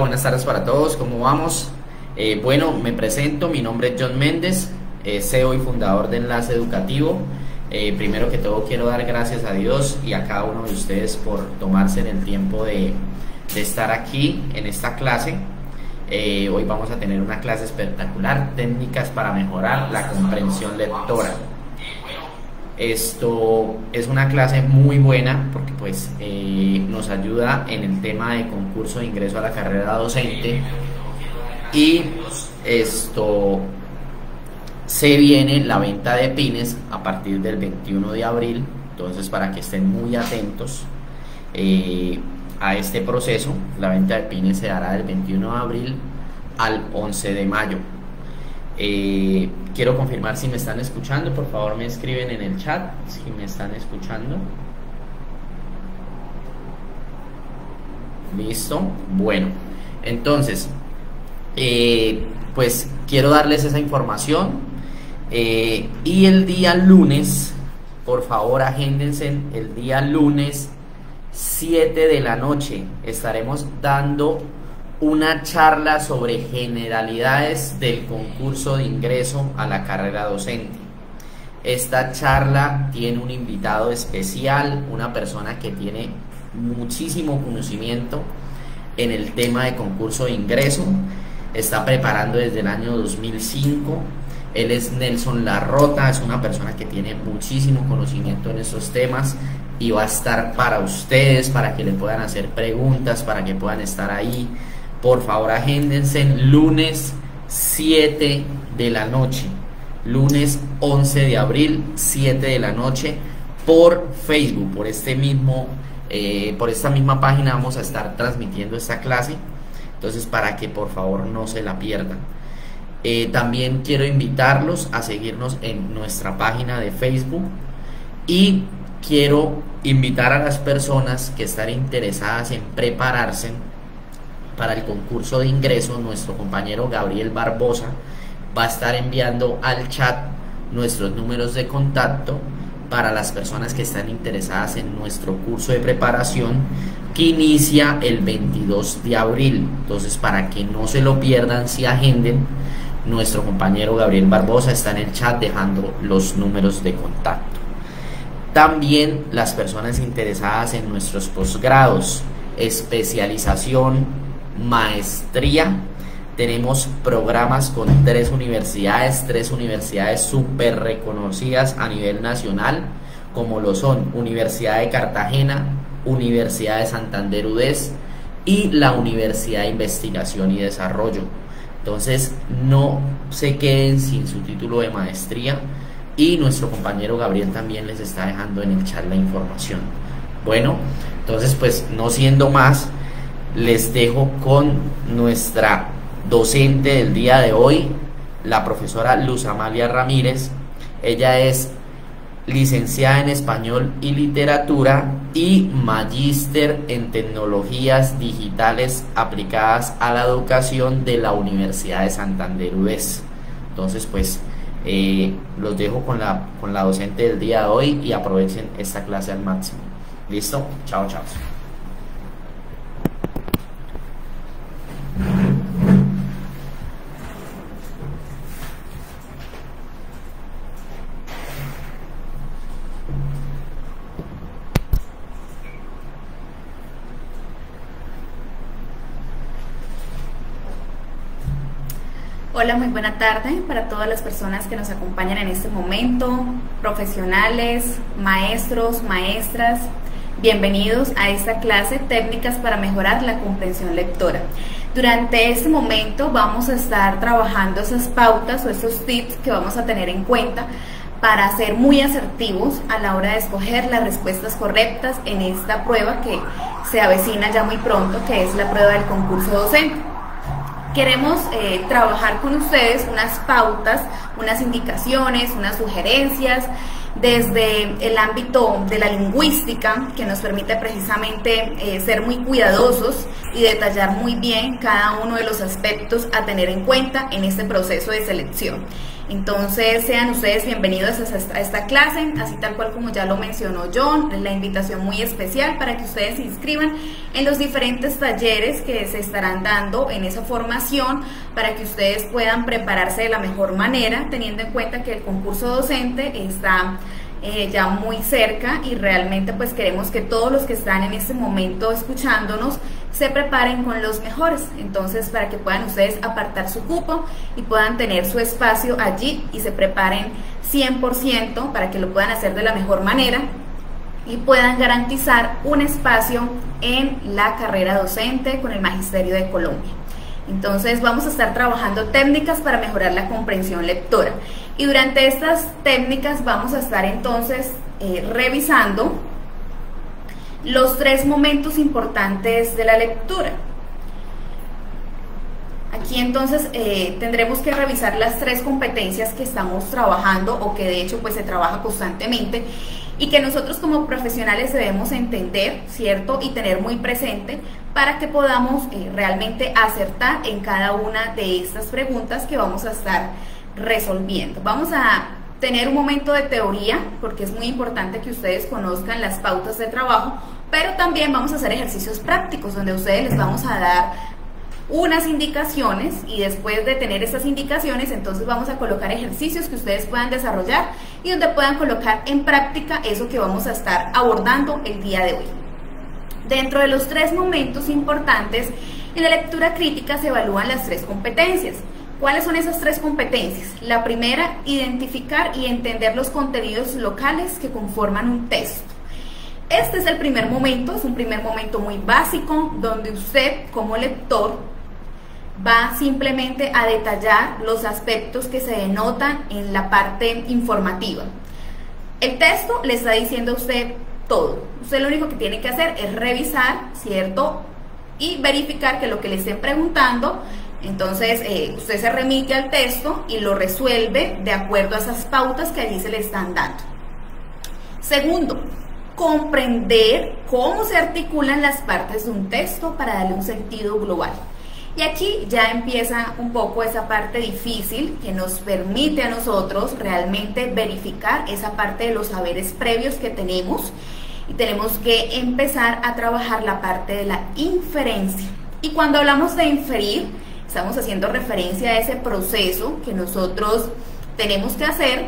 Hola, buenas tardes para todos, ¿cómo vamos? Bueno, me presento, mi nombre es John Méndez, CEO y fundador de Enlace Educativo. Primero que todo quiero dar gracias a Dios y a cada uno de ustedes por tomarse el tiempo de estar aquí en esta clase. Hoy vamos a tener una clase espectacular, técnicas para mejorar la comprensión lectora. Esto es una clase muy buena porque pues nos ayuda en el tema de concurso de ingreso a la carrera docente, y esto se viene la venta de pines a partir del 21 de abril, entonces para que estén muy atentos a este proceso. La venta de pines se dará del 21 de abril al 11 de mayo. Quiero confirmar si me están escuchando, por favor me escriben en el chat si me están escuchando. Listo, bueno, entonces pues quiero darles esa información, y el día lunes, por favor agéndense, el día lunes 7 de la noche estaremos dando una charla sobre generalidades del concurso de ingreso a la carrera docente. Esta charla tiene un invitado especial, una persona que tiene muchísimo conocimiento en el tema de concurso de ingreso, está preparando desde el año 2005. Él es Nelson Larrota, es una persona que tiene muchísimo conocimiento en estos temas y va a estar para ustedes, para que le puedan hacer preguntas, para que puedan estar ahí. Por favor agéndense, lunes 7 de la noche, lunes 11 de abril, 7 de la noche, por Facebook, por esta misma página vamos a estar transmitiendo esta clase, entonces para que por favor no se la pierdan. También quiero invitarlos a seguirnos en nuestra página de Facebook, y quiero invitar a las personas que están interesadas en prepararse para el concurso de ingreso. Nuestro compañero Gabriel Barbosa va a estar enviando al chat nuestros números de contacto para las personas que están interesadas en nuestro curso de preparación que inicia el 22 de abril. Entonces, para que no se lo pierdan, si agenden, nuestro compañero Gabriel Barbosa está en el chat dejando los números de contacto. También las personas interesadas en nuestros posgrados, especialización, maestría, tenemos programas con tres universidades súper reconocidas a nivel nacional, como lo son Universidad de Cartagena, Universidad de Santander UDES y la Universidad de Investigación y Desarrollo. Entonces no se queden sin su título de maestría, y nuestro compañero Gabriel también les está dejando en el chat la información. Bueno, entonces pues no siendo más, les dejo con nuestra docente del día de hoy, la profesora Luz Amalia Ramírez. Ella es licenciada en Español y Literatura y magíster en Tecnologías Digitales aplicadas a la educación de la Universidad de Santander UDES. Entonces pues los dejo con la docente del día de hoy, y aprovechen esta clase al máximo. ¿Listo? Chao, chao. Hola, muy buena tarde para todas las personas que nos acompañan en este momento, profesionales, maestros, maestras. Bienvenidos a esta clase, técnicas para mejorar la comprensión lectora. Durante este momento vamos a estar trabajando esas pautas o esos tips que vamos a tener en cuenta para ser muy asertivos a la hora de escoger las respuestas correctas en esta prueba que se avecina ya muy pronto, que es la prueba del concurso docente. Queremos trabajar con ustedes unas pautas, unas indicaciones, unas sugerencias desde el ámbito de la lingüística, que nos permite precisamente ser muy cuidadosos y detallar muy bien cada uno de los aspectos a tener en cuenta en este proceso de selección. Entonces sean ustedes bienvenidos a esta clase, así tal cual como ya lo mencionó John, la invitación muy especial para que ustedes se inscriban en los diferentes talleres que se estarán dando en esa formación, para que ustedes puedan prepararse de la mejor manera, teniendo en cuenta que el concurso docente está ya muy cerca, y realmente pues queremos que todos los que están en este momento escuchándonos se preparen con los mejores. Entonces, para que puedan ustedes apartar su cupo y puedan tener su espacio allí y se preparen 100% para que lo puedan hacer de la mejor manera y puedan garantizar un espacio en la carrera docente con el Magisterio de Colombia. Entonces vamos a estar trabajando técnicas para mejorar la comprensión lectora, y durante estas técnicas vamos a estar entonces revisando los 3 momentos importantes de la lectura. Aquí entonces tendremos que revisar las 3 competencias que estamos trabajando, o que de hecho pues se trabaja constantemente y que nosotros como profesionales debemos entender, ¿cierto? Y tener muy presente para que podamos realmente acertar en cada una de estas preguntas que vamos a estar resolviendo. Vamos a tener un momento de teoría, porque es muy importante que ustedes conozcan las pautas de trabajo, pero también vamos a hacer ejercicios prácticos donde a ustedes les vamos a dar unas indicaciones, y después de tener estas indicaciones entonces vamos a colocar ejercicios que ustedes puedan desarrollar y donde puedan colocar en práctica eso que vamos a estar abordando el día de hoy. Dentro de los 3 momentos importantes en la lectura crítica se evalúan las 3 competencias. ¿Cuáles son esas 3 competencias? La primera, identificar y entender los contenidos locales que conforman un texto. Este es el primer momento, es un primer momento muy básico, donde usted como lector va simplemente a detallar los aspectos que se denotan en la parte informativa. El texto le está diciendo a usted todo. Usted lo único que tiene que hacer es revisar, ¿cierto? Y verificar que lo que le estén preguntando, entonces usted se remite al texto y lo resuelve de acuerdo a esas pautas que allí se le están dando. Segundo, comprender cómo se articulan las partes de un texto para darle un sentido global. Y aquí ya empieza un poco esa parte difícil que nos permite a nosotros realmente verificar esa parte de los saberes previos que tenemos, y tenemos que empezar a trabajar la parte de la inferencia. Y cuando hablamos de inferir, estamos haciendo referencia a ese proceso que nosotros tenemos que hacer,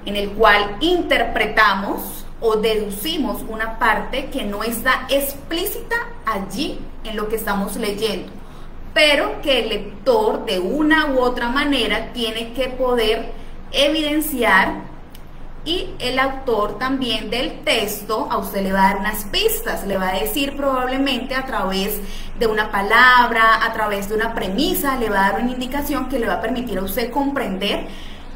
en el cual interpretamos o deducimos una parte que no está explícita allí en lo que estamos leyendo, pero que el lector de una u otra manera tiene que poder evidenciar, y el autor también del texto a usted le va a dar unas pistas, le va a decir probablemente a través de una palabra, a través de una premisa, le va a dar una indicación que le va a permitir a usted comprender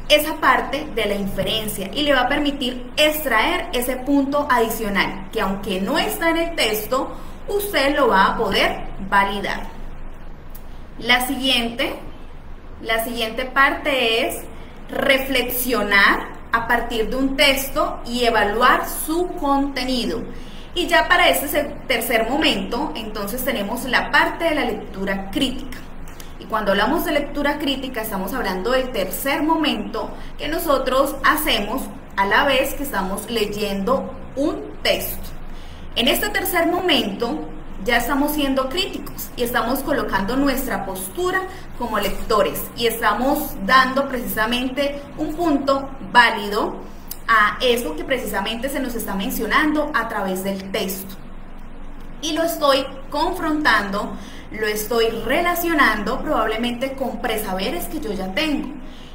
esa parte de la inferencia y le va a permitir extraer ese punto adicional que, aunque no está en el texto, usted lo va a poder validar. La siguiente parte es reflexionar a partir de un texto y evaluar su contenido. Y ya para este tercer momento, entonces tenemos la parte de la lectura crítica. Y cuando hablamos de lectura crítica, estamos hablando del tercer momento que nosotros hacemos a la vez que estamos leyendo un texto. En este tercer momento ya estamos siendo críticos y estamos colocando nuestra postura como lectores y estamos dando precisamente un punto válido a eso que precisamente se nos está mencionando a través del texto. Y lo estoy confrontando, lo estoy relacionando probablemente con presaberes que yo ya tengo.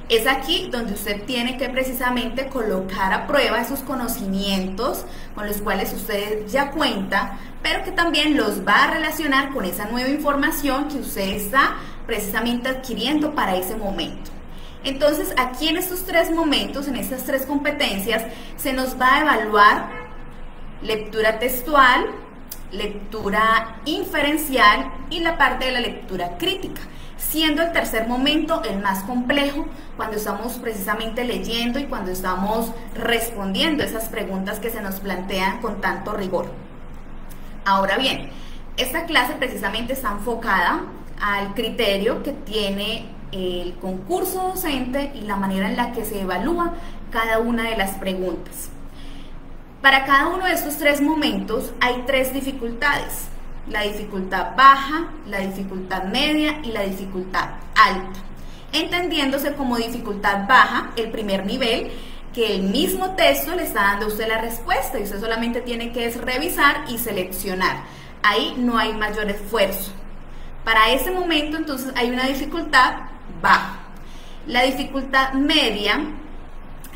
Es aquí donde usted tiene que precisamente colocar a prueba esos conocimientos con los cuales usted ya cuenta, pero que también los va a relacionar con esa nueva información que usted está precisamente adquiriendo para ese momento. Entonces, aquí en estos 3 momentos, en estas 3 competencias, se nos va a evaluar lectura textual, lectura inferencial y la parte de la lectura crítica, siendo el tercer momento el más complejo cuando estamos precisamente leyendo y cuando estamos respondiendo esas preguntas que se nos plantean con tanto rigor. Ahora bien, esta clase precisamente está enfocada al criterio que tiene el concurso docente y la manera en la que se evalúa cada una de las preguntas. Para cada uno de estos 3 momentos hay 3 dificultades: la dificultad baja, la dificultad media y la dificultad alta, entendiéndose como dificultad baja el primer nivel, que el mismo texto le está dando a usted la respuesta y usted solamente tiene que revisar y seleccionar. Ahí no hay mayor esfuerzo. Para ese momento entonces hay una dificultad baja. La dificultad media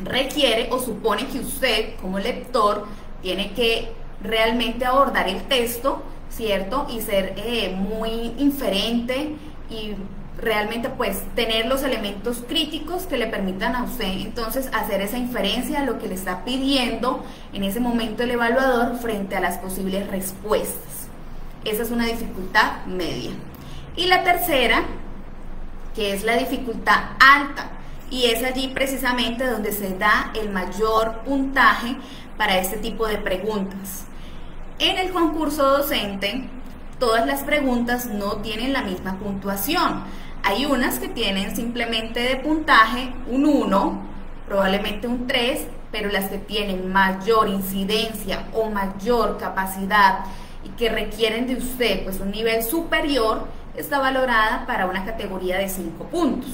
requiere o supone que usted como lector tiene que realmente abordar el texto, ¿cierto? Y ser muy inferente y realmente pues tener los elementos críticos que le permitan a usted entonces hacer esa inferencia a lo que le está pidiendo en ese momento el evaluador frente a las posibles respuestas. Esa es una dificultad media. Y la tercera, que es la dificultad alta, y es allí precisamente donde se da el mayor puntaje para este tipo de preguntas. En el concurso docente, todas las preguntas no tienen la misma puntuación. Hay unas que tienen simplemente de puntaje un 1, probablemente un 3, pero las que tienen mayor incidencia o mayor capacidad y que requieren de usted pues un nivel superior, está valorada para una categoría de 5 puntos.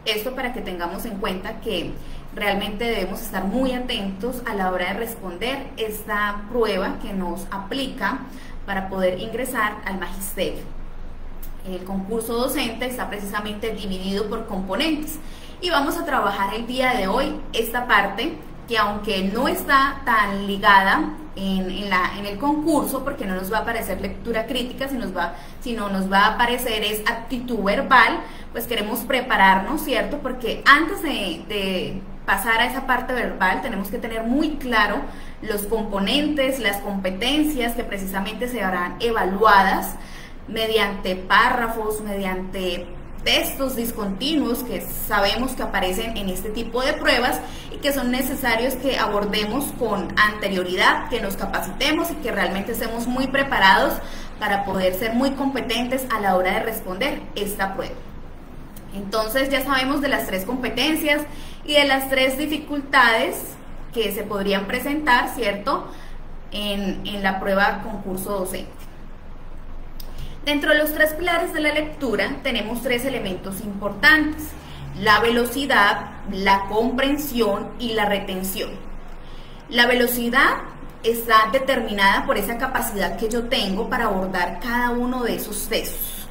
Esto para que tengamos en cuenta que realmente debemos estar muy atentos a la hora de responder esta prueba que nos aplica para poder ingresar al magisterio. El concurso docente está precisamente dividido por componentes y vamos a trabajar el día de hoy esta parte que, aunque no está tan ligada en el concurso, porque no nos va a aparecer lectura crítica, sino nos va a aparecer es actitud verbal, pues queremos prepararnos, ¿cierto? Porque antes de pasar a esa parte verbal tenemos que tener muy claro los componentes, las competencias que precisamente se harán evaluadas mediante párrafos, mediante textos discontinuos que sabemos que aparecen en este tipo de pruebas y que son necesarios que abordemos con anterioridad, que nos capacitemos y que realmente estemos muy preparados para poder ser muy competentes a la hora de responder esta prueba. Entonces ya sabemos de las 3 competencias y de las 3 dificultades que se podrían presentar, ¿cierto?, en la prueba concurso docente. Dentro de los 3 pilares de la lectura tenemos 3 elementos importantes: la velocidad, la comprensión y la retención. La velocidad está determinada por esa capacidad que yo tengo para abordar cada uno de esos textos,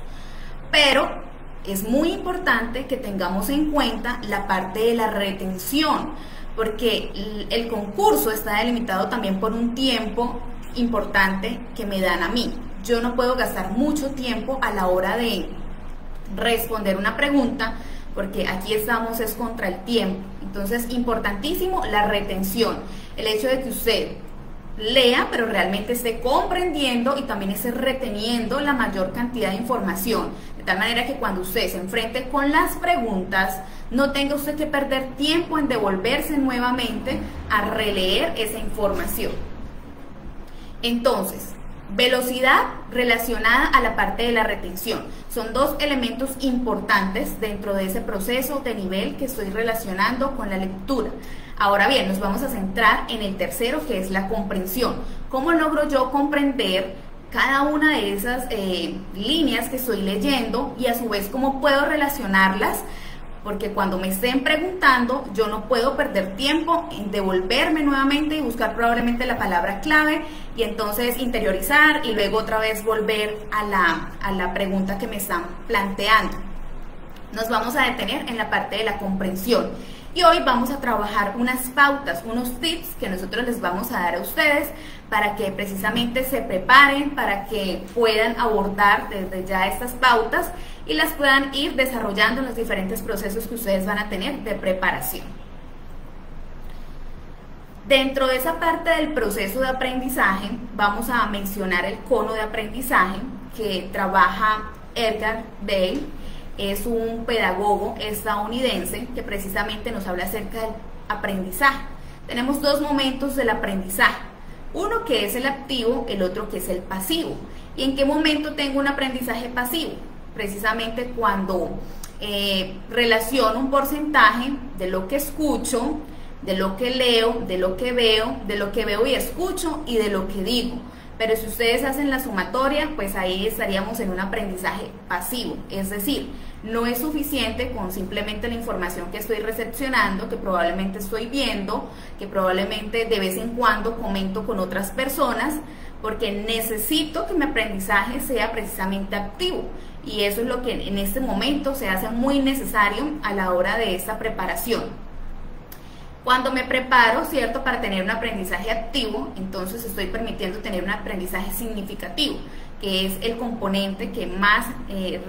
pero es muy importante que tengamos en cuenta la parte de la retención, porque el concurso está delimitado también por un tiempo importante que me dan a mí. Yo no puedo gastar mucho tiempo a la hora de responder una pregunta, porque aquí estamos es contra el tiempo. Entonces, importantísimo la retención, el hecho de que usted lea, pero realmente esté comprendiendo y también esté reteniendo la mayor cantidad de información, de tal manera que cuando usted se enfrente con las preguntas, no tenga usted que perder tiempo en devolverse nuevamente a releer esa información. Entonces, velocidad relacionada a la parte de la retención. Son 2 elementos importantes dentro de ese proceso de nivel que estoy relacionando con la lectura. Ahora bien, nos vamos a centrar en el tercero, que es la comprensión. ¿Cómo logro yo comprender cada una de esas líneas que estoy leyendo y a su vez cómo puedo relacionarlas? Porque cuando me estén preguntando, yo no puedo perder tiempo en devolverme nuevamente y buscar probablemente la palabra clave y entonces interiorizar y luego otra vez volver a la pregunta que me están planteando. Nos vamos a detener en la parte de la comprensión y hoy vamos a trabajar unas pautas, unos tips que nosotros les vamos a dar a ustedes para que precisamente se preparen, para que puedan abordar desde ya estas pautas y las puedan ir desarrollando en los diferentes procesos que ustedes van a tener de preparación. Dentro de esa parte del proceso de aprendizaje, vamos a mencionar el cono de aprendizaje que trabaja Edgar Dale. Es un pedagogo estadounidense que precisamente nos habla acerca del aprendizaje. Tenemos 2 momentos del aprendizaje, uno que es el activo, el otro que es el pasivo. ¿Y en qué momento tengo un aprendizaje pasivo? Precisamente cuando relaciono un porcentaje de lo que escucho, de lo que leo, de lo que veo y escucho y de lo que digo. Pero si ustedes hacen la sumatoria, pues ahí estaríamos en un aprendizaje pasivo, es decir, no es suficiente con simplemente la información que estoy recepcionando, que probablemente estoy viendo, que probablemente de vez en cuando comento con otras personas, porque necesito que mi aprendizaje sea precisamente activo, y eso es lo que en este momento se hace muy necesario a la hora de esta preparación. Cuando me preparo, ¿cierto?, para tener un aprendizaje activo, entonces estoy permitiendo tener un aprendizaje significativo, que es el componente que más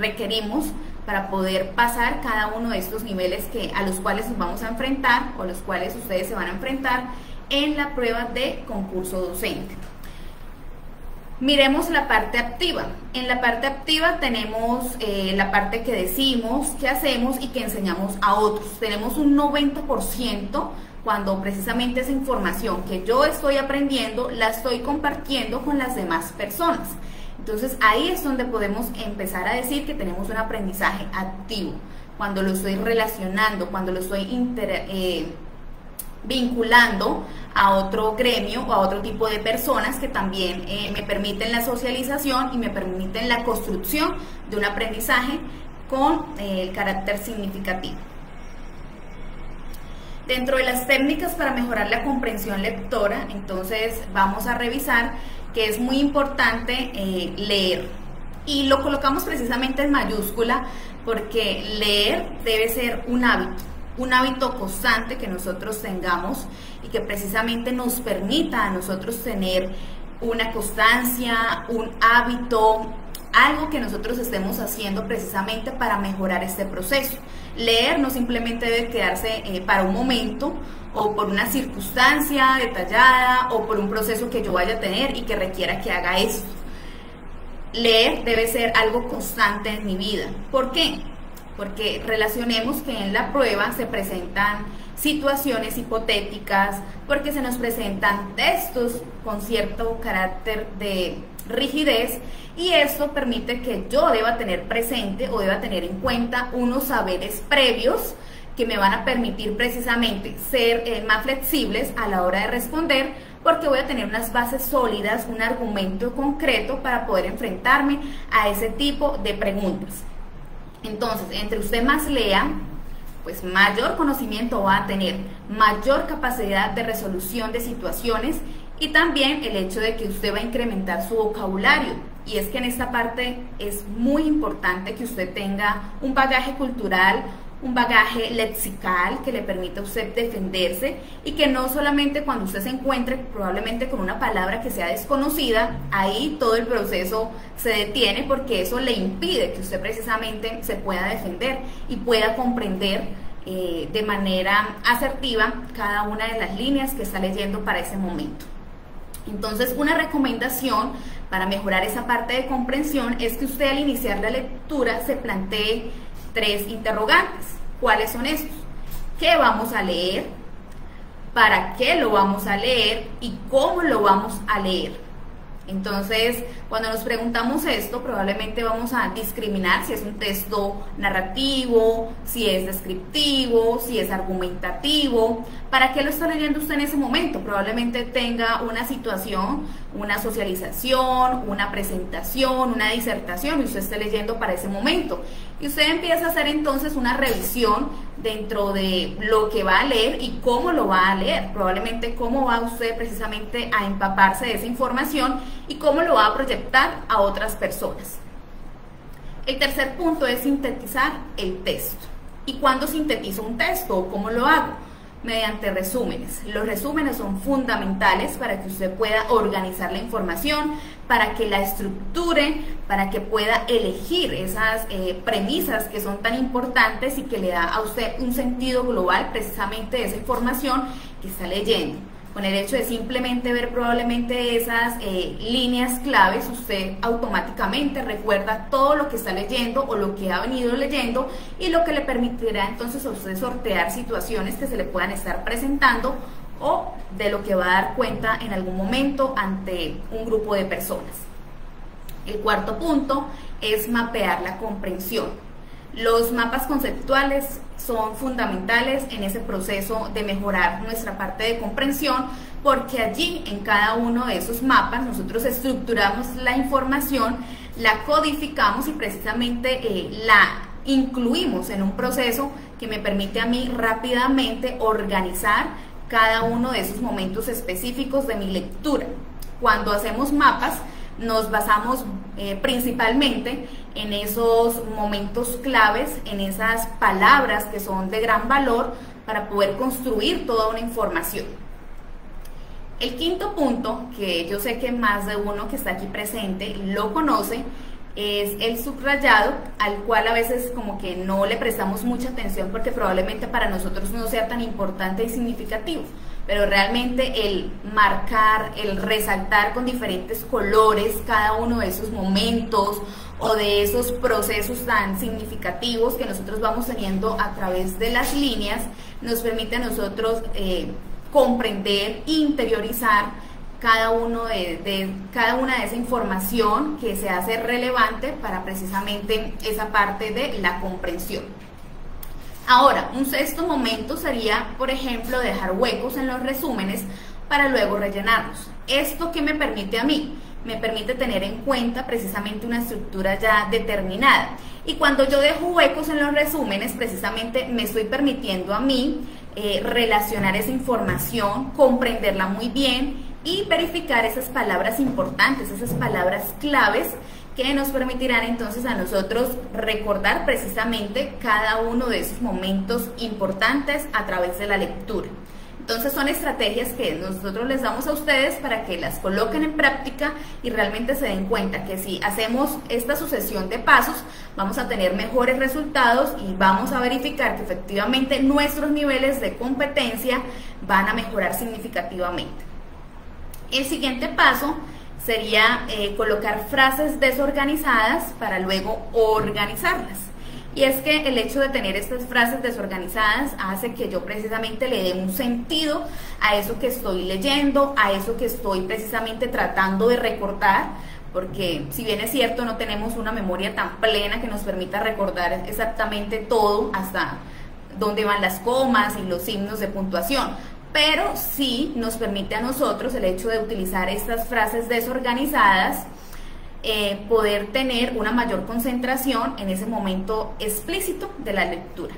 requerimos para poder pasar cada uno de estos niveles a los cuales nos vamos a enfrentar, o a los cuales ustedes se van a enfrentar en la prueba de concurso docente. Miremos la parte activa. En la parte activa tenemos la parte que decimos, que hacemos y que enseñamos a otros. Tenemos un 90% cuando precisamente esa información que yo estoy aprendiendo la estoy compartiendo con las demás personas. Entonces ahí es donde podemos empezar a decir que tenemos un aprendizaje activo, cuando lo estoy relacionando, cuando lo estoy vinculando a otro gremio o a otro tipo de personas que también me permiten la socialización y me permiten la construcción de un aprendizaje con el carácter significativo. Dentro de las técnicas para mejorar la comprensión lectora, entonces vamos a revisar que es muy importante leer, y lo colocamos precisamente en mayúscula porque leer debe ser un hábito constante que nosotros tengamos y que precisamente nos permita a nosotros tener una constancia, un hábito, algo que nosotros estemos haciendo precisamente para mejorar este proceso. Leer no simplemente debe quedarse para un momento o por una circunstancia detallada o por un proceso que yo vaya a tener y que requiera que haga esto. Leer debe ser algo constante en mi vida. ¿Por qué? Porque relacionemos que en la prueba se presentan situaciones hipotéticas, porque se nos presentan textos con cierto carácter de rigidez, y esto permite que yo deba tener presente o deba tener en cuenta unos saberes previos que me van a permitir precisamente ser más flexibles a la hora de responder, porque voy a tener unas bases sólidas, un argumento concreto para poder enfrentarme a ese tipo de preguntas. Entonces, entre usted más lea, pues mayor conocimiento va a tener, mayor capacidad de resolución de situaciones, y también el hecho de que usted va a incrementar su vocabulario. Y es que en esta parte es muy importante que usted tenga un bagaje cultural, un bagaje lexical que le permita a usted defenderse, y que no solamente cuando usted se encuentre probablemente con una palabra que sea desconocida, ahí todo el proceso se detiene, porque eso le impide que usted precisamente se pueda defender y pueda comprender de manera asertiva cada una de las líneas que está leyendo para ese momento. Entonces, una recomendación para mejorar esa parte de comprensión es que usted al iniciar la lectura se plantee 3 interrogantes. ¿Cuáles son estos? ¿Qué vamos a leer? ¿Para qué lo vamos a leer? ¿Y cómo lo vamos a leer? Entonces, cuando nos preguntamos esto, probablemente vamos a discriminar si es un texto narrativo, si es descriptivo, si es argumentativo. ¿Para qué lo está leyendo usted en ese momento? Probablemente tenga una situación, una socialización, una presentación, una disertación, y usted esté leyendo para ese momento. Y usted empieza a hacer entonces una revisión dentro de lo que va a leer y cómo lo va a leer. Probablemente cómo va usted precisamente a empaparse de esa información y cómo lo va a proyectar a otras personas. El tercer punto es sintetizar el texto. ¿Y cuándo sintetizo un texto o cómo lo hago? Mediante resúmenes. Los resúmenes son fundamentales para que usted pueda organizar la información, para que la estructure, para que pueda elegir esas premisas que son tan importantes y que le da a usted un sentido global precisamente de esa información que está leyendo. Con el hecho de simplemente ver probablemente esas líneas claves, usted automáticamente recuerda todo lo que está leyendo o lo que ha venido leyendo, y lo que le permitirá entonces a usted sortear situaciones que se le puedan estar presentando o de lo que va a dar cuenta en algún momento ante un grupo de personas. El cuarto punto es mapear la comprensión. Los mapas conceptuales son fundamentales en ese proceso de mejorar nuestra parte de comprensión, porque allí en cada uno de esos mapas nosotros estructuramos la información, la codificamos y precisamente la incluimos en un proceso que me permite a mí rápidamente organizar cada uno de esos momentos específicos de mi lectura. Cuando hacemos mapas nos basamos principalmente en esos momentos claves, en esas palabras que son de gran valor para poder construir toda una información. El quinto punto, que yo sé que más de uno que está aquí presente lo conoce, es el subrayado, al cual a veces como que no le prestamos mucha atención porque probablemente para nosotros no sea tan importante y significativo, pero realmente el marcar, el resaltar con diferentes colores cada uno de esos momentos o de esos procesos tan significativos que nosotros vamos teniendo a través de las líneas, nos permite a nosotros comprender, interiorizar cada una de esa información que se hace relevante para precisamente esa parte de la comprensión. Ahora, un sexto momento sería, por ejemplo, dejar huecos en los resúmenes para luego rellenarlos. ¿Esto qué me permite a mí? Me permite tener en cuenta precisamente una estructura ya determinada. Y cuando yo dejo huecos en los resúmenes, precisamente me estoy permitiendo a mí relacionar esa información, comprenderla muy bien y verificar esas palabras importantes, esas palabras claves que nos permitirán entonces a nosotros recordar precisamente cada uno de esos momentos importantes a través de la lectura. Entonces son estrategias que nosotros les damos a ustedes para que las coloquen en práctica y realmente se den cuenta que si hacemos esta sucesión de pasos vamos a tener mejores resultados y vamos a verificar que efectivamente nuestros niveles de competencia van a mejorar significativamente. El siguiente paso sería colocar frases desorganizadas para luego organizarlas. Y es que el hecho de tener estas frases desorganizadas hace que yo precisamente le dé un sentido a eso que estoy leyendo, a eso que estoy precisamente tratando de recordar, porque si bien es cierto no tenemos una memoria tan plena que nos permita recordar exactamente todo, hasta dónde van las comas y los signos de puntuación, pero sí nos permite a nosotros el hecho de utilizar estas frases desorganizadas, poder tener una mayor concentración en ese momento explícito de la lectura.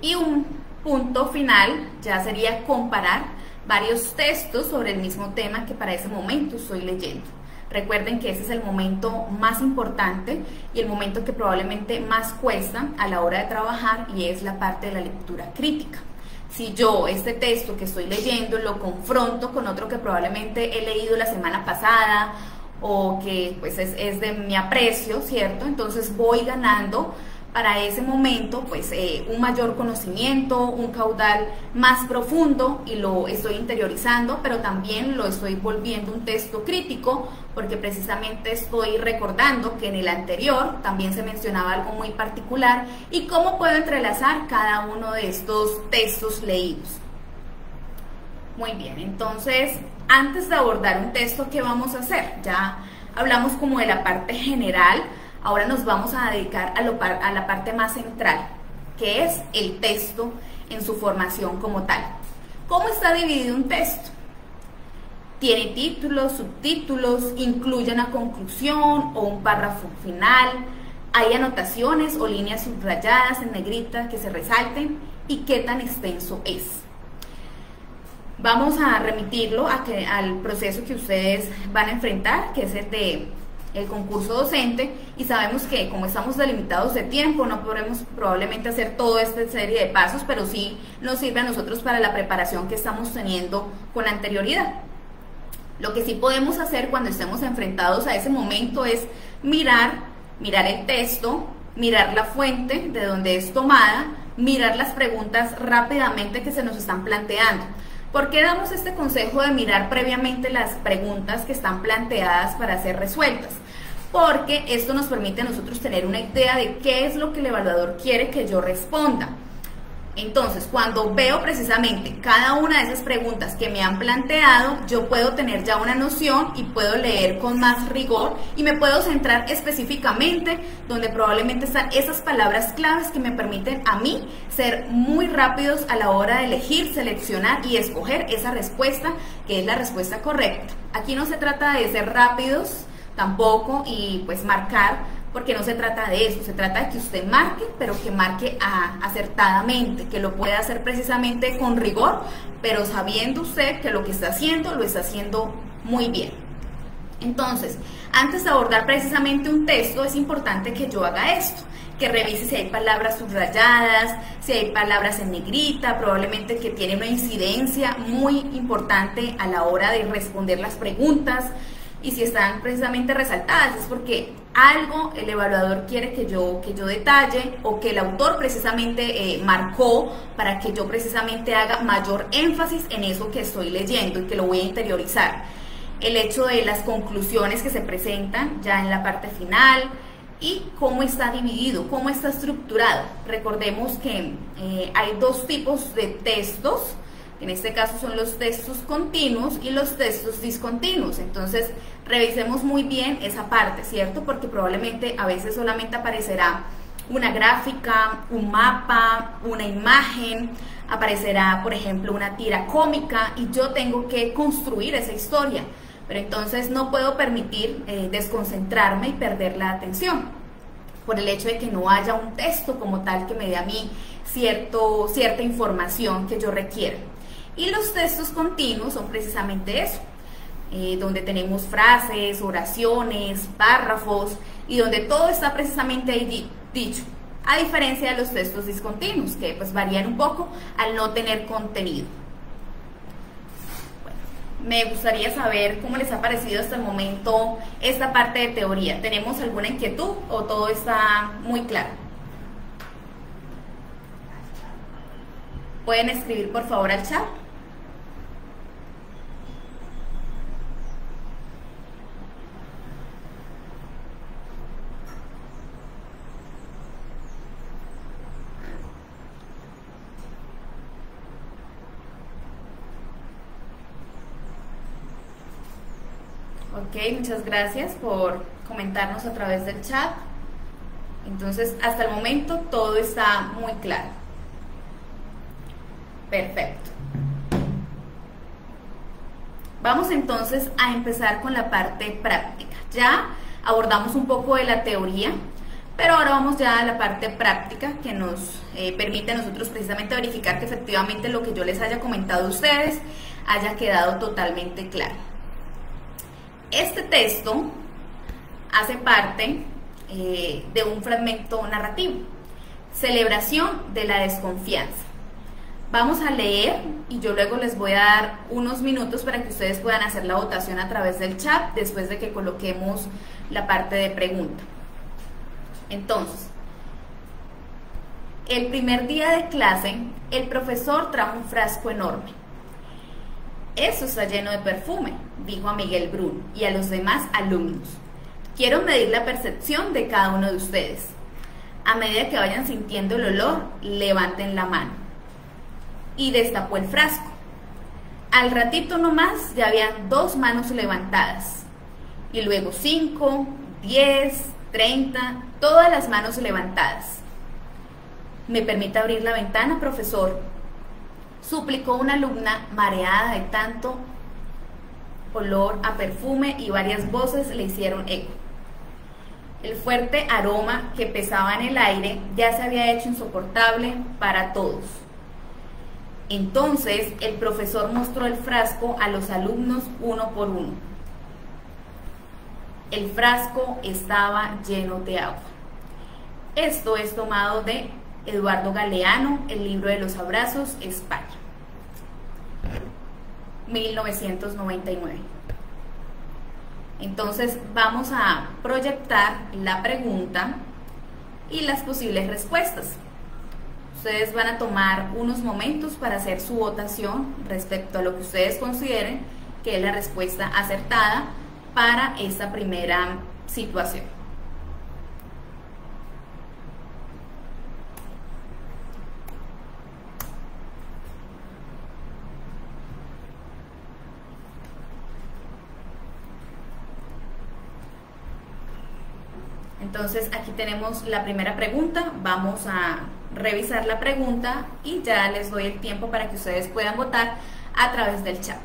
Y un punto final ya sería comparar varios textos sobre el mismo tema que para ese momento estoy leyendo. Recuerden que ese es el momento más importante y el momento que probablemente más cuesta a la hora de trabajar, y es la parte de la lectura crítica. Si yo este texto que estoy leyendo lo confronto con otro que probablemente he leído la semana pasada o que pues es de mi aprecio, ¿cierto? Entonces voy ganando para ese momento pues un mayor conocimiento, un caudal más profundo, y lo estoy interiorizando, pero también lo estoy volviendo un texto crítico, porque precisamente estoy recordando que en el anterior también se mencionaba algo muy particular y cómo puedo entrelazar cada uno de estos textos leídos. Muy bien, entonces antes de abordar un texto, ¿qué vamos a hacer? Ya hablamos como de la parte general. Ahora nos vamos a dedicar a la parte más central, que es el texto en su formación como tal. ¿Cómo está dividido un texto? Tiene títulos, subtítulos, incluye una conclusión o un párrafo final, hay anotaciones o líneas subrayadas en negrita que se resalten, y qué tan extenso es. Vamos a remitirlo al proceso que ustedes van a enfrentar, que es el concurso docente, y sabemos que como estamos delimitados de tiempo no podremos probablemente hacer toda esta serie de pasos, pero sí nos sirve a nosotros para la preparación que estamos teniendo con anterioridad. Lo que sí podemos hacer cuando estemos enfrentados a ese momento es mirar el texto, mirar la fuente de donde es tomada, mirar las preguntas rápidamente que se nos están planteando. ¿Por qué damos este consejo de mirar previamente las preguntas que están planteadas para ser resueltas? Porque esto nos permite a nosotros tener una idea de qué es lo que el evaluador quiere que yo responda. Entonces, cuando veo precisamente cada una de esas preguntas que me han planteado, yo puedo tener ya una noción y puedo leer con más rigor y me puedo centrar específicamente donde probablemente están esas palabras claves que me permiten a mí ser muy rápidos a la hora de elegir, seleccionar y escoger esa respuesta que es la respuesta correcta. Aquí no se trata de ser rápidos tampoco y pues marcar, porque no se trata de eso, se trata de que usted marque, pero que marque acertadamente, que lo pueda hacer precisamente con rigor, pero sabiendo usted que lo que está haciendo, lo está haciendo muy bien. Entonces, antes de abordar precisamente un texto, es importante que yo haga esto, que revise si hay palabras subrayadas, si hay palabras en negrita, probablemente que tiene una incidencia muy importante a la hora de responder las preguntas, y si están precisamente resaltadas es porque algo el evaluador quiere que yo detalle o que el autor precisamente marcó para que yo precisamente haga mayor énfasis en eso que estoy leyendo y que lo voy a interiorizar. El hecho de las conclusiones que se presentan ya en la parte final y cómo está dividido, cómo está estructurado. Recordemos que hay dos tipos de textos. En este caso son los textos continuos y los textos discontinuos. Entonces, revisemos muy bien esa parte, ¿cierto? Porque probablemente a veces solamente aparecerá una gráfica, un mapa, una imagen, aparecerá, por ejemplo, una tira cómica y yo tengo que construir esa historia. Pero entonces no puedo permitir desconcentrarme y perder la atención por el hecho de que no haya un texto como tal que me dé a mí cierta información que yo requiero. Y los textos continuos son precisamente eso, donde tenemos frases, oraciones, párrafos y donde todo está precisamente ahí dicho, a diferencia de los textos discontinuos, que pues varían un poco al no tener contenido. Bueno, me gustaría saber cómo les ha parecido hasta el momento esta parte de teoría. ¿Tenemos alguna inquietud o todo está muy claro? Pueden escribir por favor al chat. Ok, muchas gracias por comentarnos a través del chat. Entonces, hasta el momento todo está muy claro. Perfecto. Vamos entonces a empezar con la parte práctica. Ya abordamos un poco de la teoría, pero ahora vamos ya a la parte práctica que nos permite a nosotros precisamente verificar que efectivamente lo que yo les haya comentado a ustedes haya quedado totalmente claro. Este texto hace parte de un fragmento narrativo, celebración de la desconfianza. Vamos a leer y yo luego les voy a dar unos minutos para que ustedes puedan hacer la votación a través del chat después de que coloquemos la parte de pregunta. Entonces, el primer día de clase, el profesor trajo un frasco enorme. Eso está lleno de perfume, dijo a Miguel Brun y a los demás alumnos. Quiero medir la percepción de cada uno de ustedes. A medida que vayan sintiendo el olor, levanten la mano. Y destapó el frasco. Al ratito nomás ya habían 2 manos levantadas. Y luego 5, 10, 30, todas las manos levantadas. ¿Me permite abrir la ventana, profesor?, suplicó una alumna mareada de tanto olor a perfume y varias voces le hicieron eco. El fuerte aroma que pesaba en el aire ya se había hecho insoportable para todos. Entonces el profesor mostró el frasco a los alumnos uno por uno. El frasco estaba lleno de agua. Esto es tomado de Eduardo Galeano, El libro de los abrazos, España, 1999. Entonces vamos a proyectar la pregunta y las posibles respuestas. Ustedes van a tomar unos momentos para hacer su votación respecto a lo que ustedes consideren que es la respuesta acertada para esta primera situación. Entonces aquí tenemos la primera pregunta, vamos a revisar la pregunta y ya les doy el tiempo para que ustedes puedan votar a través del chat.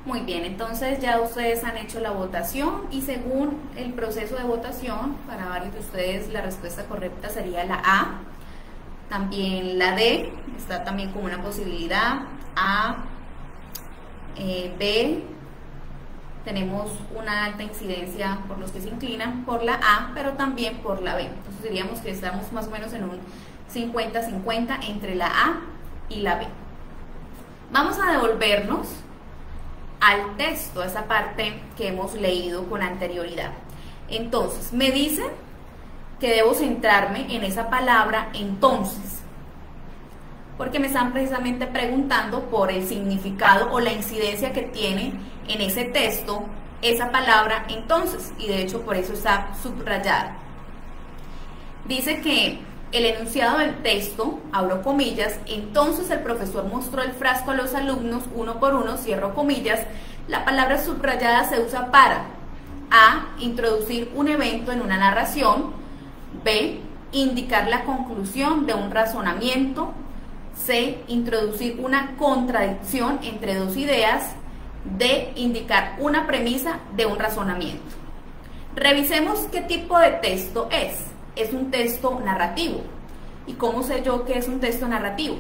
Muy bien, entonces ya ustedes han hecho la votación y según el proceso de votación, para varios de ustedes la respuesta correcta sería la A. También la D está también como una posibilidad. A, B, tenemos una alta incidencia por los que se inclinan por la A, pero también por la B. Entonces diríamos que estamos más o menos en un 50-50 entre la A y la B. Vamos a devolvernos al texto, a esa parte que hemos leído con anterioridad. Entonces, me dicen que debo centrarme en esa palabra entonces, porque me están precisamente preguntando por el significado o la incidencia que tiene en ese texto esa palabra entonces, y de hecho por eso está subrayada. Dice que el enunciado del texto, abro comillas, entonces el profesor mostró el frasco a los alumnos uno por uno, cierro comillas. La palabra subrayada se usa para A, introducir un evento en una narración, B, indicar la conclusión de un razonamiento, C, introducir una contradicción entre dos ideas, D, indicar una premisa de un razonamiento. Revisemos qué tipo de texto es. Es un texto narrativo. ¿Y cómo sé yo que es un texto narrativo?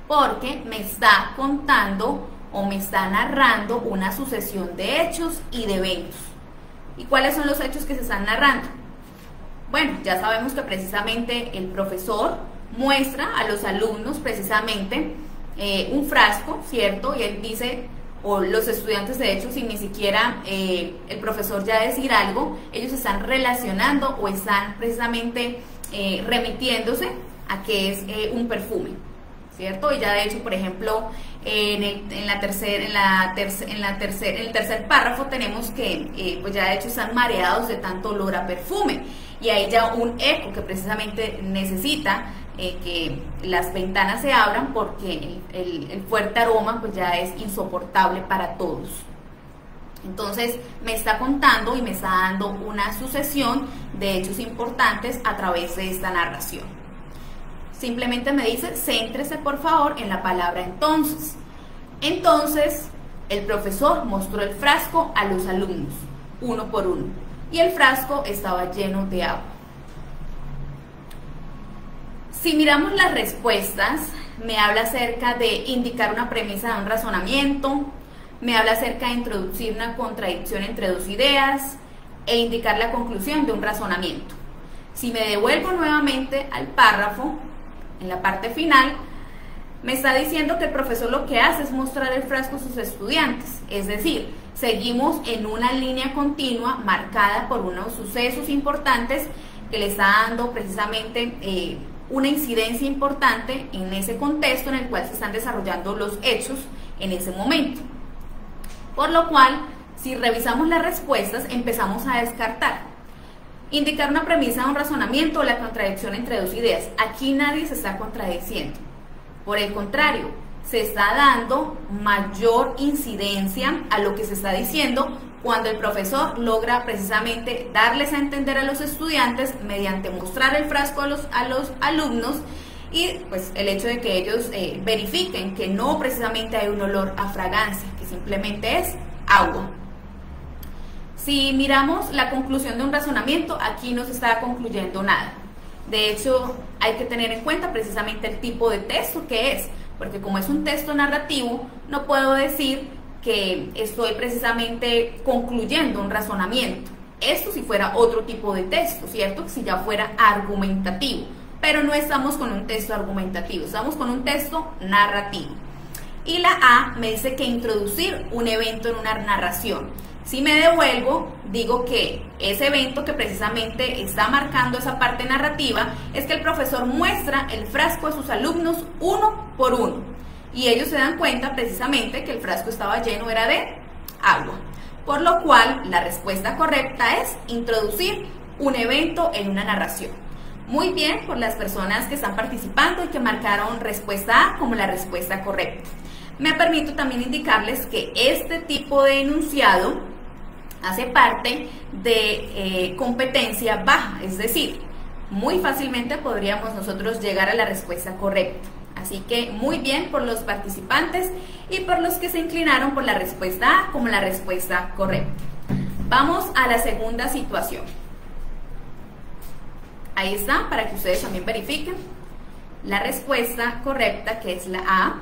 Porque me está contando o me está narrando una sucesión de hechos y de eventos. ¿Y cuáles son los hechos que se están narrando? Bueno, ya sabemos que precisamente el profesor muestra a los alumnos precisamente un frasco, ¿cierto? Y él dice, o los estudiantes de hecho, sin ni siquiera el profesor ya decir algo, ellos están relacionando o están precisamente remitiéndose a que es un perfume, ¿cierto? Y ya de hecho, por ejemplo, en el tercer párrafo tenemos que pues ya de hecho están mareados de tanto olor a perfume, y hay ya un eco que precisamente necesita que las ventanas se abran porque el fuerte aroma pues ya es insoportable para todos. Entonces me está contando y me está dando una sucesión de hechos importantes a través de esta narración. Simplemente me dice, céntrese por favor en la palabra entonces. Entonces el profesor mostró el frasco a los alumnos, uno por uno, y el frasco estaba lleno de agua. Si miramos las respuestas, me habla acerca de indicar una premisa de un razonamiento, me habla acerca de introducir una contradicción entre dos ideas e indicar la conclusión de un razonamiento. Si me devuelvo nuevamente al párrafo, en la parte final, Me está diciendo que el profesor lo que hace es mostrar el frasco a sus estudiantes, es decir, seguimos en una línea continua marcada por unos sucesos importantes que le está dando precisamente una incidencia importante en ese contexto en el cual se están desarrollando los hechos en ese momento. Por lo cual, si revisamos las respuestas, empezamos a descartar. Indicar una premisa, un razonamiento o la contradicción entre dos ideas. Aquí nadie se está contradiciendo. Por el contrario, se está dando mayor incidencia a lo que se está diciendo cuando el profesor logra precisamente darles a entender a los estudiantes mediante mostrar el frasco a los alumnos y pues el hecho de que ellos verifiquen que no precisamente hay un olor a fragancia, que simplemente es agua. Si miramos la conclusión de un razonamiento, aquí no se está concluyendo nada. De hecho, hay que tener en cuenta precisamente el tipo de texto que es, porque como es un texto narrativo, no puedo decir que estoy precisamente concluyendo un razonamiento. Esto si fuera otro tipo de texto, ¿cierto? Si ya fuera argumentativo, pero no estamos con un texto argumentativo, estamos con un texto narrativo. Y la A me dice que introducir un evento en una narración. Si me devuelvo, digo que ese evento que precisamente está marcando esa parte narrativa es que el profesor muestra el frasco a sus alumnos uno por uno y ellos se dan cuenta precisamente que el frasco estaba lleno, era de agua. Por lo cual, la respuesta correcta es introducir un evento en una narración. Muy bien por las personas que están participando y que marcaron respuesta A como la respuesta correcta. Me permito también indicarles que este tipo de enunciado hace parte de competencia baja, es decir, muy fácilmente podríamos nosotros llegar a la respuesta correcta. Así que muy bien por los participantes y por los que se inclinaron por la respuesta A como la respuesta correcta. Vamos a la segunda situación. Ahí está, para que ustedes también verifiquen la respuesta correcta, que es la A.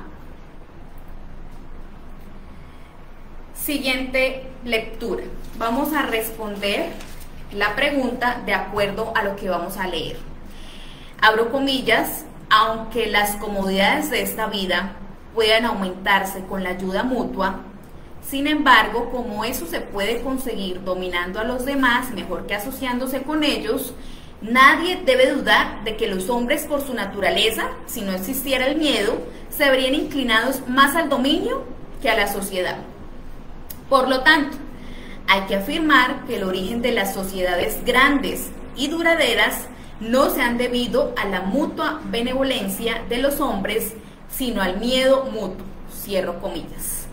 Siguiente lectura. Vamos a responder la pregunta de acuerdo a lo que vamos a leer. Abro comillas, aunque las comodidades de esta vida puedan aumentarse con la ayuda mutua, sin embargo, como eso se puede conseguir dominando a los demás mejor que asociándose con ellos, nadie debe dudar de que los hombres por su naturaleza, si no existiera el miedo, se verían inclinados más al dominio que a la sociedad. Por lo tanto, hay que afirmar que el origen de las sociedades grandes y duraderas no se han debido a la mutua benevolencia de los hombres, sino al miedo mutuo. Cierro comillas.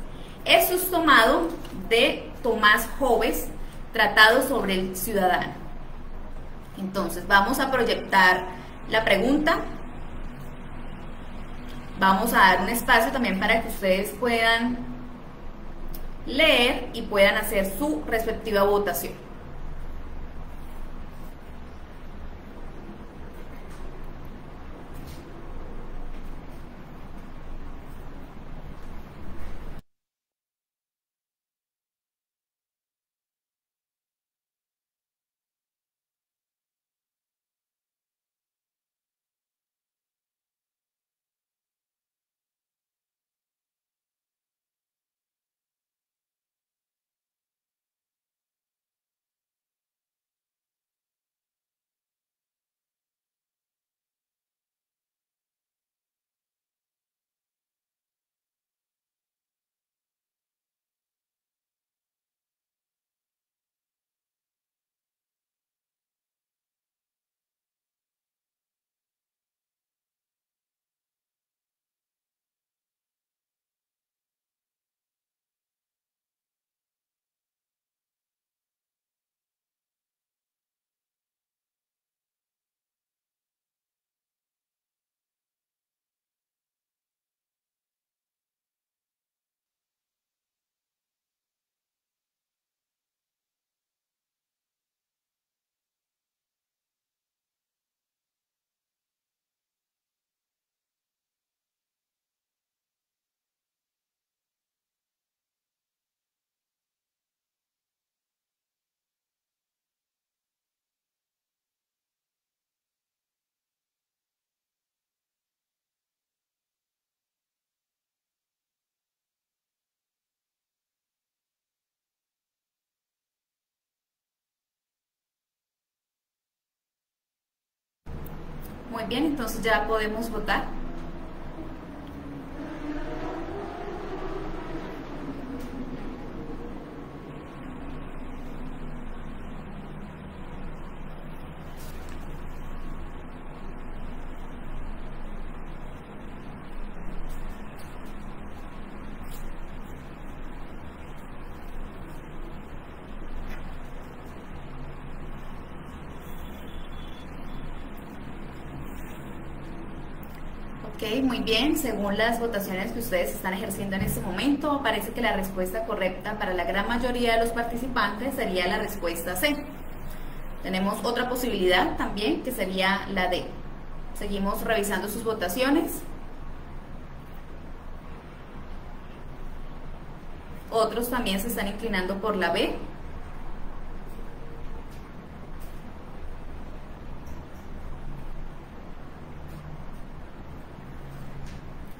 Esto es tomado de Tomás Hobbes, Tratado sobre el Ciudadano. Entonces, vamos a proyectar la pregunta. Vamos a dar un espacio también para que ustedes puedan leer y puedan hacer su respectiva votación. Muy bien, entonces ya podemos votar. Ok, muy bien, según las votaciones que ustedes están ejerciendo en este momento, parece que la respuesta correcta para la gran mayoría de los participantes sería la respuesta C. Tenemos otra posibilidad también, que sería la D. Seguimos revisando sus votaciones. Otros también se están inclinando por la B.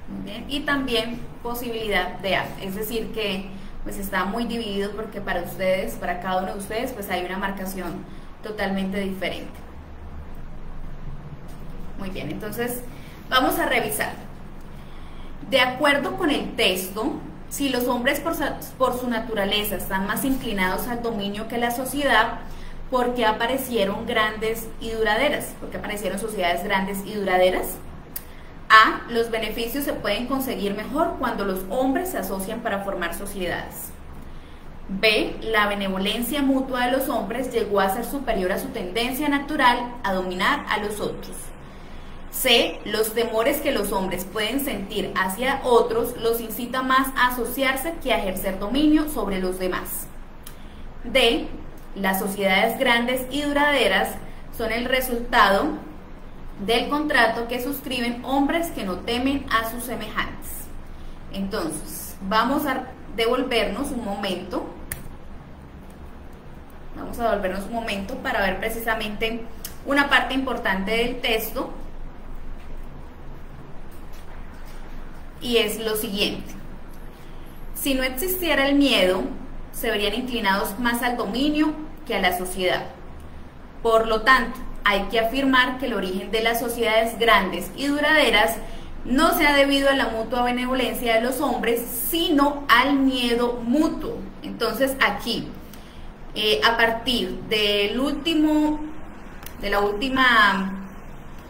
Muy bien. Y también posibilidad de A, es decir que pues está muy dividido porque para ustedes, para cada uno de ustedes, pues hay una marcación totalmente diferente. Muy bien, entonces vamos a revisar. De acuerdo con el texto, si los hombres por su naturaleza están más inclinados al dominio que la sociedad, ¿por qué aparecieron grandes y duraderas? ¿Por qué aparecieron sociedades grandes y duraderas? A. Los beneficios se pueden conseguir mejor cuando los hombres se asocian para formar sociedades. B. La benevolencia mutua de los hombres llegó a ser superior a su tendencia natural a dominar a los otros. C. Los temores que los hombres pueden sentir hacia otros los incita más a asociarse que a ejercer dominio sobre los demás. D. Las sociedades grandes y duraderas son el resultado del contrato que suscriben hombres que no temen a sus semejantes. Entonces, vamos a devolvernos un momento. Vamos a devolvernos un momento para ver precisamente una parte importante del texto. Y es lo siguiente. Si no existiera el miedo, se verían inclinados más al dominio que a la sociedad. Por lo tanto, hay que afirmar que el origen de las sociedades grandes y duraderas no se ha debido a la mutua benevolencia de los hombres, sino al miedo mutuo. Entonces aquí, a partir de la última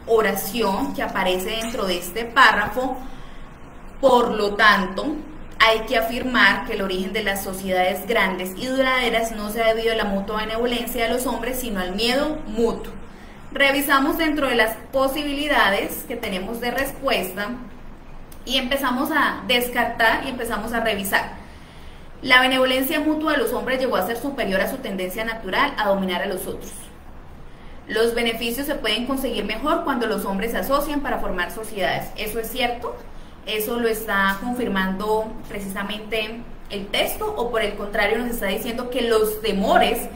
oración que aparece dentro de este párrafo, por lo tanto, hay que afirmar que el origen de las sociedades grandes y duraderas no se ha debido a la mutua benevolencia de los hombres, sino al miedo mutuo. Revisamos dentro de las posibilidades que tenemos de respuesta y empezamos a descartar y empezamos a revisar. La benevolencia mutua de los hombres llegó a ser superior a su tendencia natural a dominar a los otros. Los beneficios se pueden conseguir mejor cuando los hombres se asocian para formar sociedades. ¿Eso es cierto? ¿Eso lo está confirmando precisamente el texto o por el contrario nos está diciendo que los temores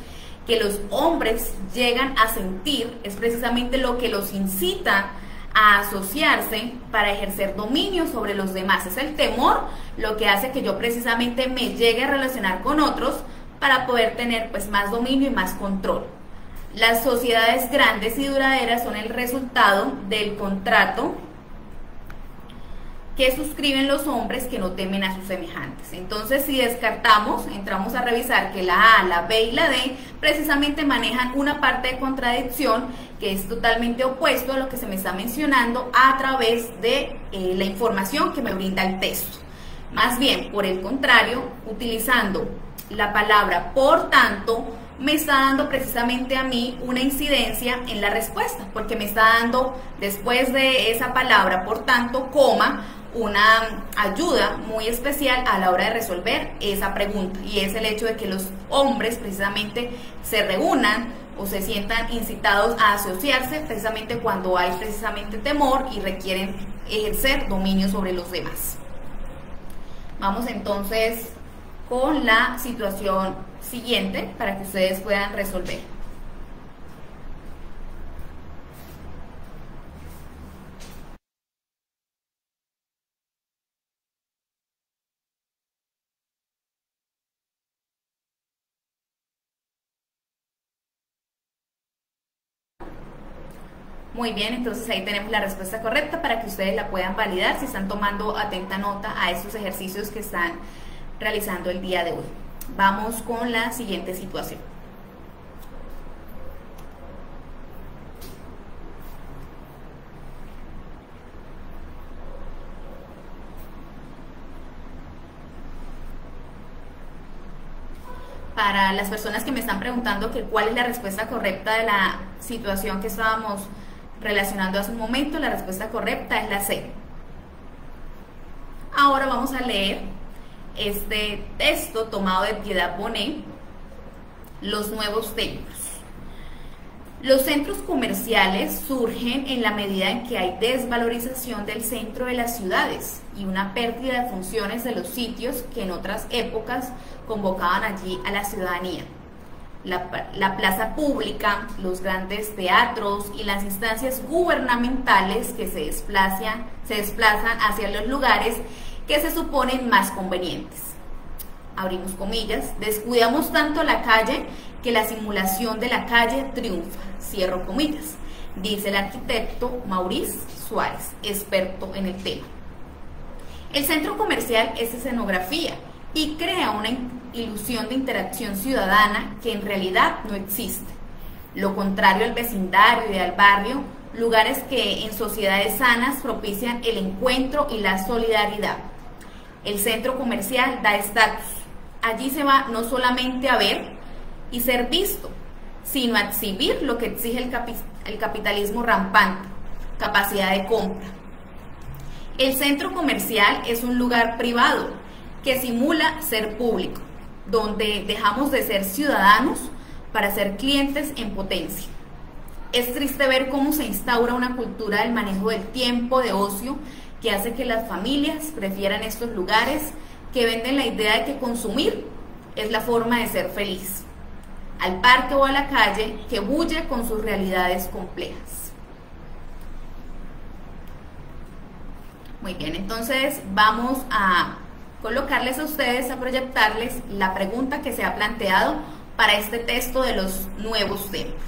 que los hombres llegan a sentir es precisamente lo que los incita a asociarse para ejercer dominio sobre los demás? Es el temor lo que hace que yo precisamente me llegue a relacionar con otros para poder tener pues más dominio y más control. Las sociedades grandes y duraderas son el resultado del contrato que suscriben los hombres que no temen a sus semejantes. Entonces, si descartamos, entramos a revisar que la A, la B y la D precisamente manejan una parte de contradicción que es totalmente opuesto a lo que se me está mencionando a través de la información que me brinda el texto. Más bien, por el contrario, utilizando la palabra por tanto, me está dando precisamente a mí una incidencia en la respuesta, porque me está dando después de esa palabra por tanto, coma, una ayuda muy especial a la hora de resolver esa pregunta, y es el hecho de que los hombres precisamente se reúnan o se sientan incitados a asociarse precisamente cuando hay precisamente temor y requieren ejercer dominio sobre los demás. Vamos entonces con la situación siguiente para que ustedes puedan resolver. Muy bien, entonces ahí tenemos la respuesta correcta para que ustedes la puedan validar si están tomando atenta nota a estos ejercicios que están realizando el día de hoy. Vamos con la siguiente situación. Para las personas que me están preguntando que cuál es la respuesta correcta de la situación que estábamos relacionando hace un momento, la respuesta correcta es la C. Ahora vamos a leer este texto tomado de Piedad Bonet, Los nuevos templos. Los centros comerciales surgen en la medida en que hay desvalorización del centro de las ciudades y una pérdida de funciones de los sitios que en otras épocas convocaban allí a la ciudadanía. La plaza pública, los grandes teatros y las instancias gubernamentales que se desplazan hacia los lugares que se suponen más convenientes. Abrimos comillas, descuidamos tanto la calle que la simulación de la calle triunfa, cierro comillas, dice el arquitecto Maurice Suárez, experto en el tema. El centro comercial es escenografía y crea una ilusión de interacción ciudadana que en realidad no existe. Lo contrario al vecindario y al barrio, lugares que en sociedades sanas propician el encuentro y la solidaridad. El centro comercial da estatus. Allí se va no solamente a ver y ser visto, sino a exhibir lo que exige el capitalismo rampante, capacidad de compra. El centro comercial es un lugar privado que simula ser público, donde dejamos de ser ciudadanos para ser clientes en potencia. Es triste ver cómo se instaura una cultura del manejo del tiempo de ocio que hace que las familias prefieran estos lugares que venden la idea de que consumir es la forma de ser feliz, al parque o a la calle que bulle con sus realidades complejas. Muy bien, entonces vamos a colocarles a ustedes, a proyectarles la pregunta que se ha planteado para este texto de los nuevos templos.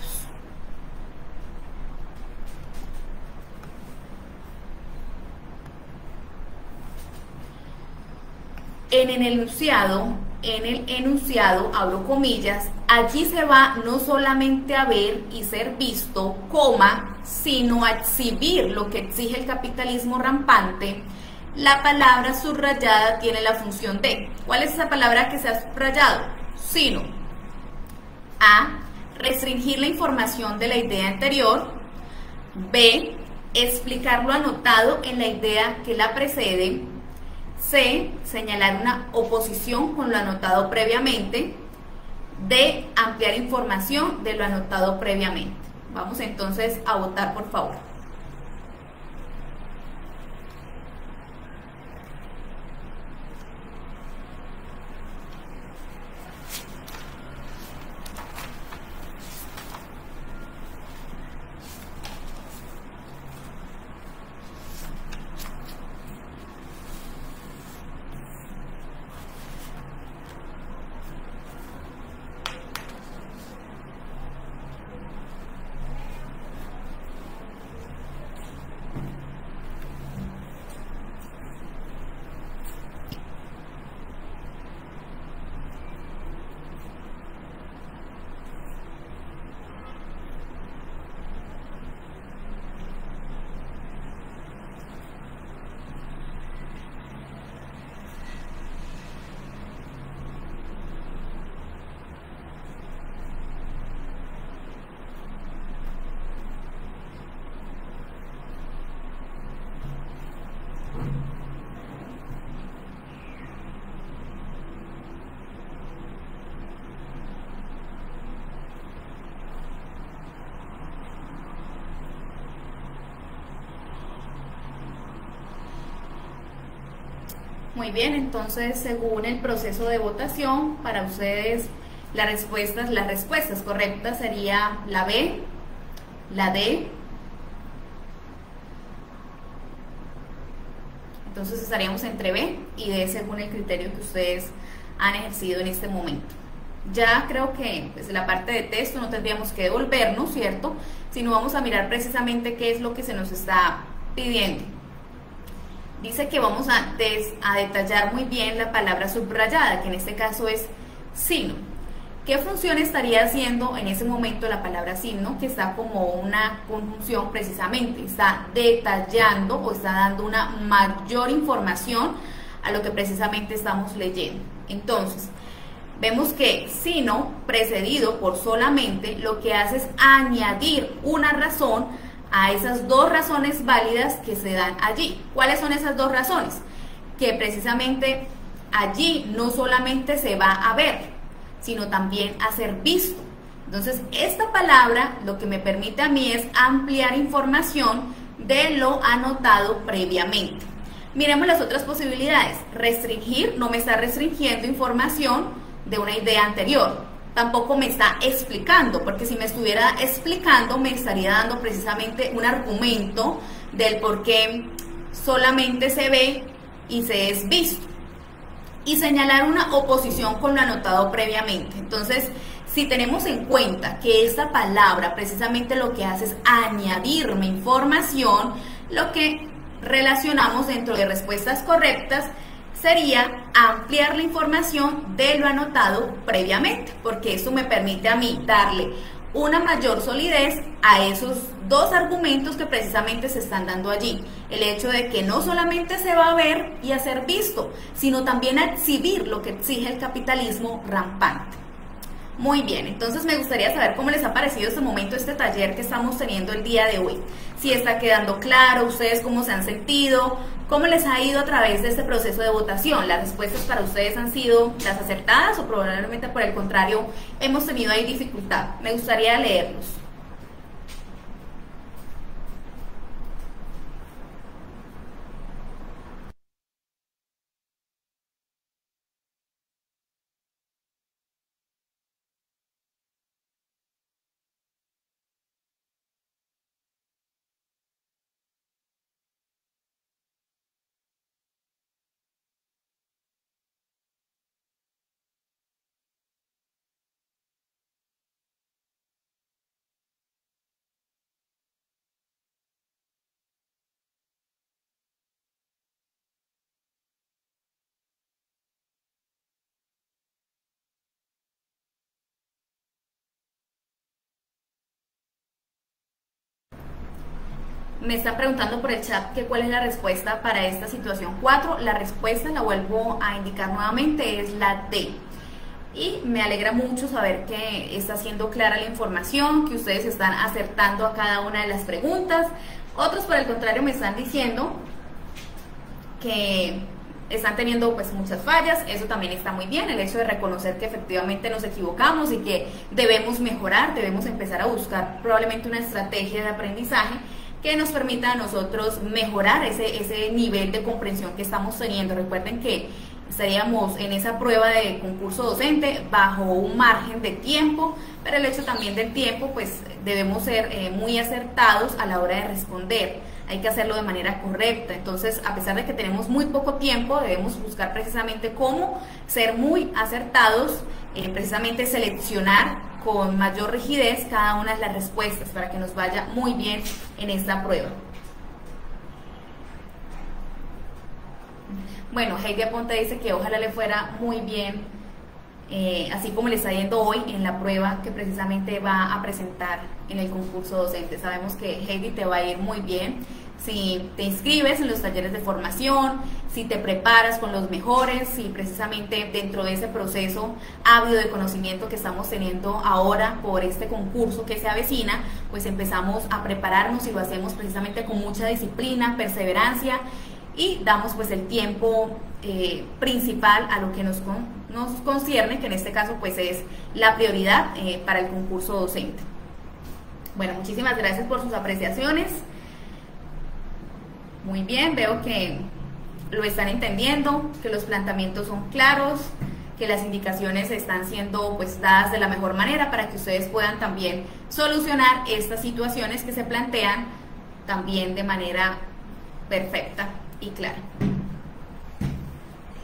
En el enunciado, abro comillas, allí se va no solamente a ver y ser visto, coma, sino a exhibir lo que exige el capitalismo rampante. La palabra subrayada tiene la función de, ¿cuál es esa palabra que se ha subrayado? Sino. A, restringir la información de la idea anterior. B, explicar lo anotado en la idea que la precede. C, señalar una oposición con lo anotado previamente. D, ampliar información de lo anotado previamente. Vamos entonces a votar, por favor. Muy bien, entonces según el proceso de votación, para ustedes las respuestas correctas sería la B, la D. Entonces estaríamos entre B y D según el criterio que ustedes han ejercido en este momento. ya creo que pues, la parte de texto no tendríamos que devolvernos, ¿cierto? Sino vamos a mirar precisamente qué es lo que se nos está pidiendo. Dice que vamos a detallar muy bien la palabra subrayada, que en este caso es signo. ¿Qué función estaría haciendo en ese momento la palabra signo? Que está como una conjunción precisamente, está detallando o está dando una mayor información a lo que precisamente estamos leyendo. Entonces, vemos que sino precedido por solamente lo que hace es añadir una razón a esas dos razones válidas que se dan allí. ¿Cuáles son esas dos razones? Que precisamente allí no solamente se va a ver, sino también a ser visto. Entonces, esta palabra lo que me permite a mí es ampliar información de lo anotado previamente. Miremos las otras posibilidades. Restringir no me está restringiendo información de una idea anterior. Tampoco me está explicando, porque si me estuviera explicando me estaría dando precisamente un argumento del por qué solamente se ve y se es visto. Y señalar una oposición con lo anotado previamente. Entonces, si tenemos en cuenta que esta palabra precisamente lo que hace es añadirme información, lo que relacionamos dentro de respuestas correctas sería ampliar la información de lo anotado previamente, porque eso me permite a mí darle una mayor solidez a esos dos argumentos que precisamente se están dando allí. El hecho de que no solamente se va a ver y a ser visto, sino también a exhibir lo que exige el capitalismo rampante. Muy bien, entonces me gustaría saber cómo les ha parecido este momento, este taller que estamos teniendo el día de hoy. Si está quedando claro, ustedes cómo se han sentido, cómo les ha ido a través de este proceso de votación. ¿Las respuestas para ustedes han sido las acertadas o probablemente por el contrario hemos tenido ahí dificultad? Me gustaría leerlos. Me están preguntando por el chat que cuál es la respuesta para esta situación 4. La respuesta, la vuelvo a indicar nuevamente, es la D. Y me alegra mucho saber que está siendo clara la información, que ustedes están acertando a cada una de las preguntas. Otros, por el contrario, me están diciendo que están teniendo pues muchas fallas. Eso también está muy bien, el hecho de reconocer que efectivamente nos equivocamos y que debemos mejorar, debemos empezar a buscar probablemente una estrategia de aprendizaje que nos permita a nosotros mejorar ese nivel de comprensión que estamos teniendo. Recuerden que estaríamos en esa prueba de concurso docente bajo un margen de tiempo, pero el hecho también del tiempo, pues debemos ser muy acertados a la hora de responder. Hay que hacerlo de manera correcta. Entonces, a pesar de que tenemos muy poco tiempo, debemos buscar precisamente cómo ser muy acertados, precisamente seleccionar con mayor rigidez cada una de las respuestas para que nos vaya muy bien en esta prueba. Bueno, Heidi Aponte dice que ojalá le fuera muy bien, así como le está yendo hoy en la prueba que precisamente va a presentar en el concurso docente. Sabemos que Heidi te va a ir muy bien si te inscribes en los talleres de formación, si te preparas con los mejores, si precisamente dentro de ese proceso ávido de conocimiento que estamos teniendo ahora por este concurso que se avecina, pues empezamos a prepararnos y lo hacemos precisamente con mucha disciplina, perseverancia, y damos pues el tiempo principal a lo que nos concierne, que en este caso pues es la prioridad para el concurso docente. Bueno, muchísimas gracias por sus apreciaciones. Muy bien, veo que lo están entendiendo, que los planteamientos son claros, que las indicaciones están siendo pues dadas de la mejor manera para que ustedes puedan también solucionar estas situaciones que se plantean también de manera perfecta y clara.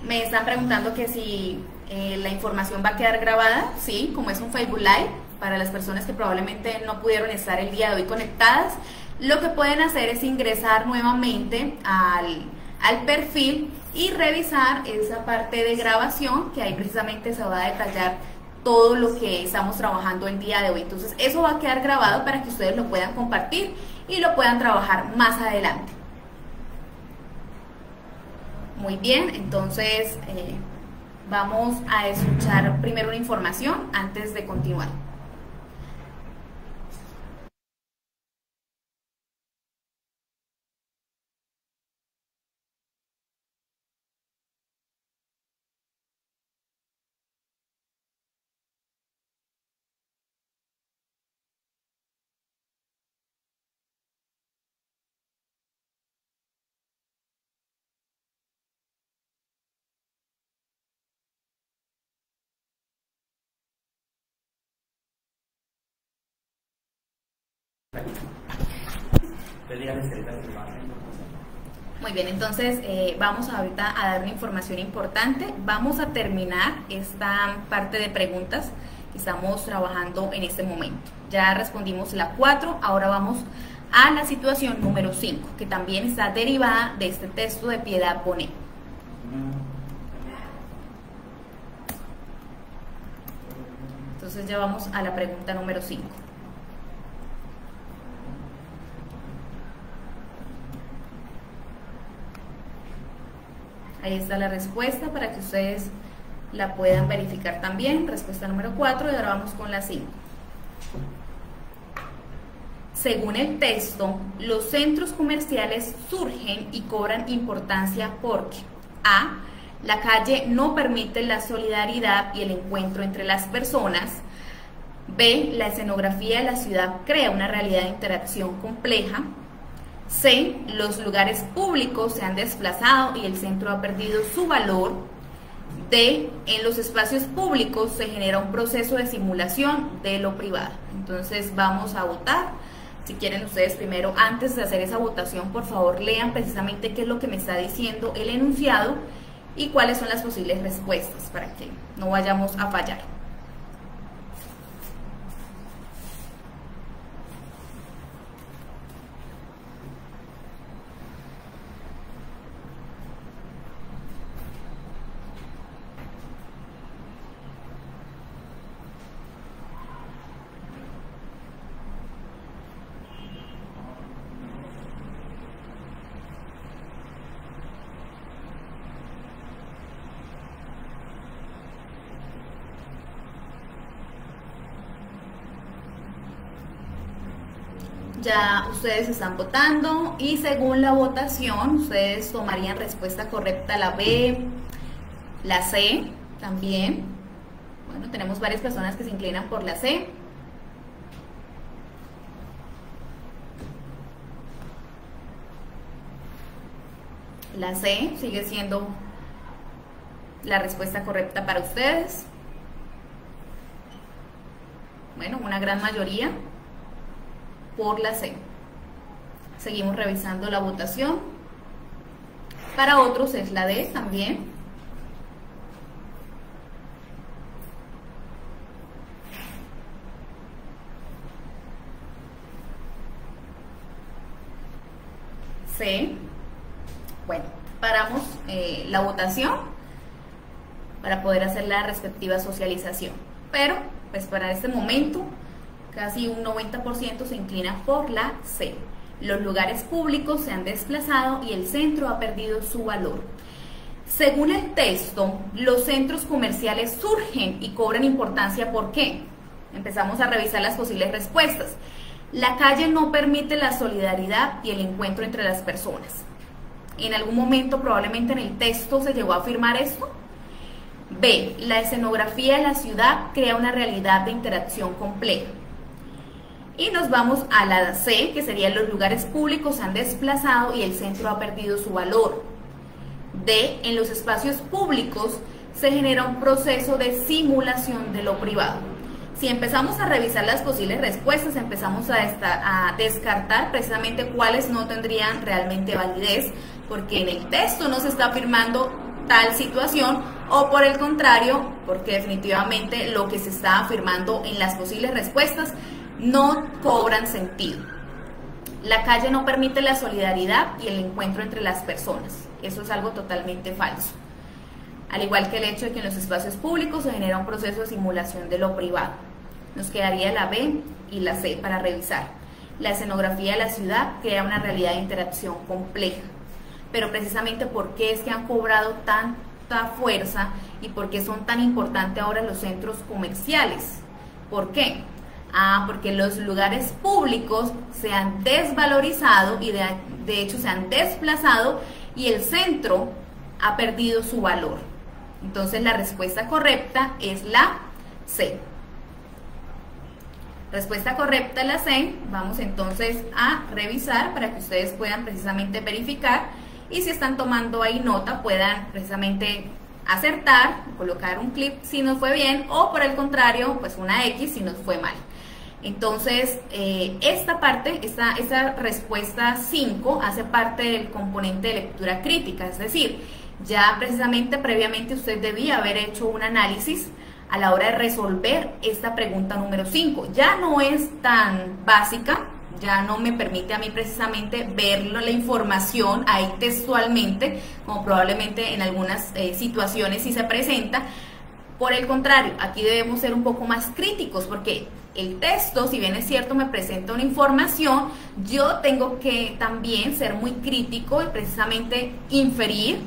Me están preguntando que si la información va a quedar grabada. Sí, como es un Facebook Live, para las personas que probablemente no pudieron estar el día de hoy conectadas, lo que pueden hacer es ingresar nuevamente al perfil y revisar esa parte de grabación, que ahí precisamente se va a detallar todo lo que estamos trabajando el día de hoy. Entonces eso va a quedar grabado para que ustedes lo puedan compartir y lo puedan trabajar más adelante. Muy bien, entonces vamos a escuchar primero una información antes de continuar. Muy bien, entonces vamos ahorita a dar una información importante. Vamos a terminar esta parte de preguntas que estamos trabajando en este momento. Ya respondimos la 4, ahora vamos a la situación número 5, que también está derivada de este texto de Piedad Bonet. Entonces ya vamos a la pregunta número 5. Ahí está la respuesta para que ustedes la puedan verificar también. Respuesta número 4 y ahora vamos con la 5. Según el texto, los centros comerciales surgen y cobran importancia porque A. La calle no permite la solidaridad y el encuentro entre las personas. B. La escenografía de la ciudad crea una realidad de interacción compleja. C. Los lugares públicos se han desplazado y el centro ha perdido su valor. D. En los espacios públicos se genera un proceso de simulación de lo privado. Entonces vamos a votar. Si quieren ustedes primero, antes de hacer esa votación, por favor lean precisamente qué es lo que me está diciendo el enunciado y cuáles son las posibles respuestas para que no vayamos a fallar. Ya ustedes están votando y según la votación ustedes tomarían respuesta correcta la B, la C también. Bueno, tenemos varias personas que se inclinan por la C. La C sigue siendo la respuesta correcta para ustedes. Bueno, una gran mayoría por la C. Seguimos revisando la votación. Para otros es la D también. C. Bueno, paramos la votación para poder hacer la respectiva socialización. Pero, pues para este momento, casi un 90% se inclina por la C. Los lugares públicos se han desplazado y el centro ha perdido su valor. Según el texto, los centros comerciales surgen y cobran importancia. ¿Por qué? Empezamos a revisar las posibles respuestas. La calle no permite la solidaridad y el encuentro entre las personas. En algún momento, probablemente en el texto, se llegó a afirmar esto. B. La escenografía de la ciudad crea una realidad de interacción compleja. Y nos vamos a la C, que serían los lugares públicos se han desplazado y el centro ha perdido su valor. D. En los espacios públicos se genera un proceso de simulación de lo privado. Si empezamos a revisar las posibles respuestas, empezamos a descartar precisamente cuáles no tendrían realmente validez, porque en el texto no se está afirmando tal situación, o por el contrario, porque definitivamente lo que se está afirmando en las posibles respuestas no cobran sentido. La calle no permite la solidaridad y el encuentro entre las personas. Eso es algo totalmente falso. Al igual que el hecho de que en los espacios públicos se genera un proceso de simulación de lo privado. Nos quedaría la B y la C para revisar. La escenografía de la ciudad crea una realidad de interacción compleja. Pero precisamente ¿por qué es que han cobrado tanta fuerza y por qué son tan importantes ahora los centros comerciales? ¿Por qué? Porque los lugares públicos se han desvalorizado y de hecho se han desplazado y el centro ha perdido su valor. Entonces la respuesta correcta es la C. Respuesta correcta es la C. Vamos entonces a revisar para que ustedes puedan precisamente verificar y si están tomando ahí nota puedan precisamente acertar, colocar un clip si nos fue bien o por el contrario pues una X si nos fue mal. Entonces, esta parte, esta respuesta 5 hace parte del componente de lectura crítica, es decir, ya precisamente previamente usted debía haber hecho un análisis a la hora de resolver esta pregunta número 5. Ya no es tan básica, ya no me permite a mí precisamente ver la información ahí textualmente, como probablemente en algunas situaciones sí se presenta. Por el contrario, aquí debemos ser un poco más críticos porque el texto, si bien es cierto, me presenta una información, yo tengo que también ser muy crítico y precisamente inferir,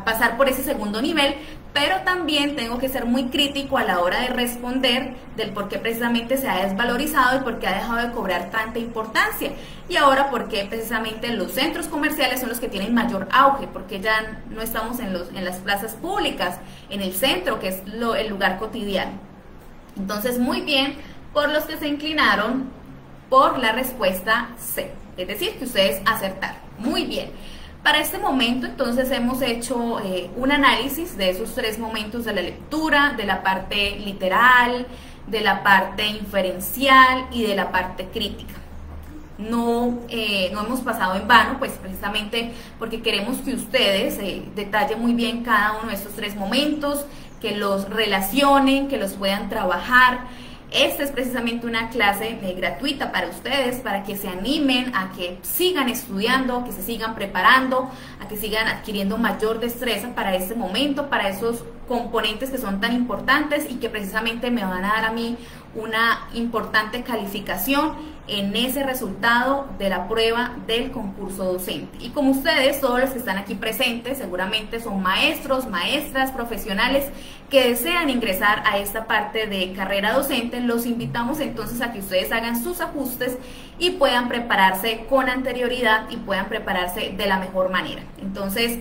pasar por ese segundo nivel, pero también tengo que ser muy crítico a la hora de responder del por qué precisamente se ha desvalorizado y por qué ha dejado de cobrar tanta importancia. Y ahora por qué precisamente los centros comerciales son los que tienen mayor auge, porque ya no estamos en las plazas públicas, en el centro, que es el lugar cotidiano. Entonces, muy bien por los que se inclinaron por la respuesta C, es decir, que ustedes acertaron. Muy bien. Para este momento, entonces, hemos hecho un análisis de esos 3 momentos de la lectura, de la parte literal, de la parte inferencial y de la parte crítica. No hemos pasado en vano, pues precisamente porque queremos que ustedes detallen muy bien cada uno de estos 3 momentos, que los relacionen, que los puedan trabajar. Esta es precisamente una clase gratuita para ustedes, para que se animen a que sigan estudiando, que se sigan preparando, a que sigan adquiriendo mayor destreza para este momento, para esos componentes que son tan importantes y que precisamente me van a dar a mí una importante calificación en ese resultado de la prueba del concurso docente. Y como ustedes, todos los que están aquí presentes, seguramente son maestros, maestras, profesionales que desean ingresar a esta parte de carrera docente, los invitamos entonces a que ustedes hagan sus ajustes y puedan prepararse con anterioridad y puedan prepararse de la mejor manera. Entonces,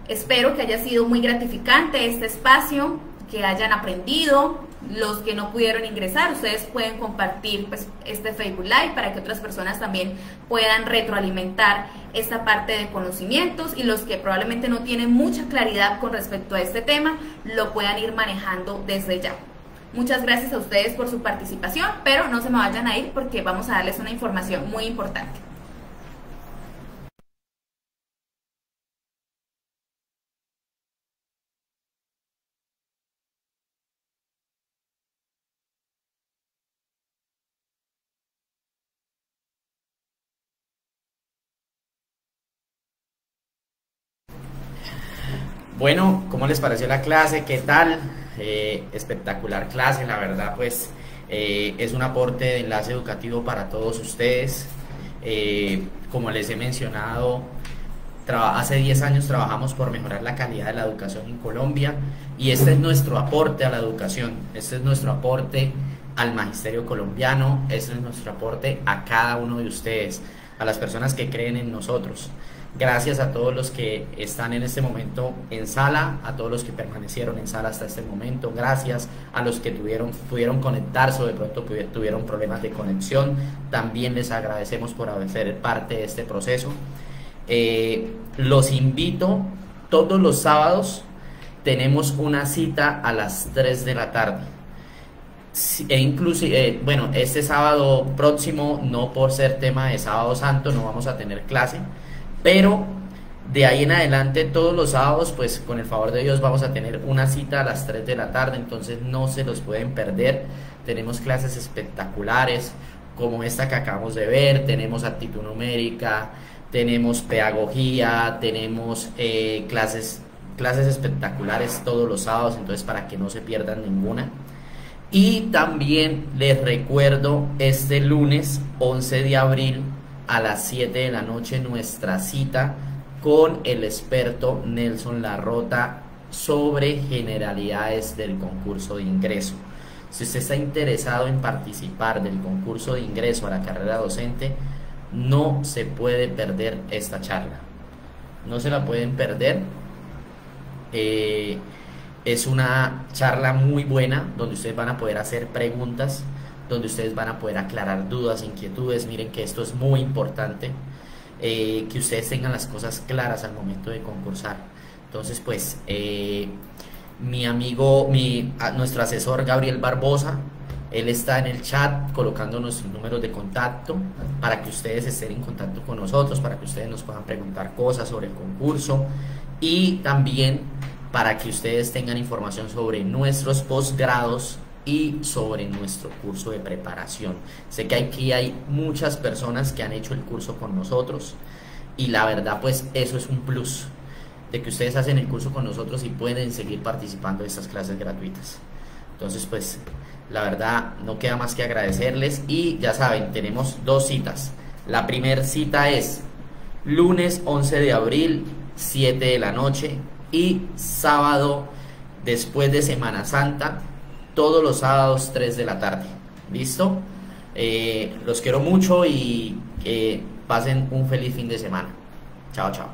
espero que haya sido muy gratificante este espacio, que hayan aprendido. Los que no pudieron ingresar, ustedes pueden compartir pues, este Facebook Live para que otras personas también puedan retroalimentar esta parte de conocimientos y los que probablemente no tienen mucha claridad con respecto a este tema, lo puedan ir manejando desde ya. Muchas gracias a ustedes por su participación, pero no se me vayan a ir porque vamos a darles una información muy importante. Bueno, ¿cómo les pareció la clase? ¿Qué tal? Espectacular clase, la verdad, pues es un aporte de enlace educativo para todos ustedes. Como les he mencionado, hace 10 años trabajamos por mejorar la calidad de la educación en Colombia y este es nuestro aporte a la educación, este es nuestro aporte al magisterio colombiano, este es nuestro aporte a cada uno de ustedes, a las personas que creen en nosotros. Gracias a todos los que están en este momento en sala, a todos los que permanecieron en sala hasta este momento, gracias a los que pudieron conectarse o de pronto tuvieron problemas de conexión, también les agradecemos por ser parte de este proceso. Los invito, todos los sábados tenemos una cita a las 3 de la tarde. Inclusive, bueno, este sábado próximo, no por ser tema de Sábado Santo, no vamos a tener clase, pero De ahí en adelante, todos los sábados, pues con el favor de Dios vamos a tener una cita a las 3 de la tarde, entonces no se los pueden perder. Tenemos clases espectaculares como esta que acabamos de ver, tenemos aptitud numérica, tenemos pedagogía, tenemos clases espectaculares todos los sábados, entonces para que no se pierdan ninguna. Y también les recuerdo este lunes 11 de abril a las 7 de la noche nuestra cita con el experto Nelson Larrota sobre generalidades del concurso de ingreso. Si usted está interesado en participar del concurso de ingreso a la carrera docente, no se puede perder esta charla. No se la pueden perder. Es una charla muy buena donde ustedes van a poder hacer preguntas, donde ustedes van a poder aclarar dudas, inquietudes. Miren que esto es muy importante. Que ustedes tengan las cosas claras al momento de concursar. Entonces pues mi amigo, nuestro asesor Gabriel Barbosa, él está en el chat colocando nuestros números de contacto para que ustedes estén en contacto con nosotros, para que ustedes nos puedan preguntar cosas sobre el concurso y también para que ustedes tengan información sobre nuestros posgrados y sobre nuestro curso de preparación. Sé que aquí hay muchas personas que han hecho el curso con nosotros y la verdad pues eso es un plus de que ustedes hacen el curso con nosotros y pueden seguir participando de estas clases gratuitas. Entonces pues la verdad no queda más que agradecerles y ya saben, tenemos dos citas. La primera cita es lunes 11 de abril 7 de la noche y sábado después de Semana Santa, todos los sábados 3 de la tarde. ¿Listo? Los quiero mucho y que pasen un feliz fin de semana. Chao, chao.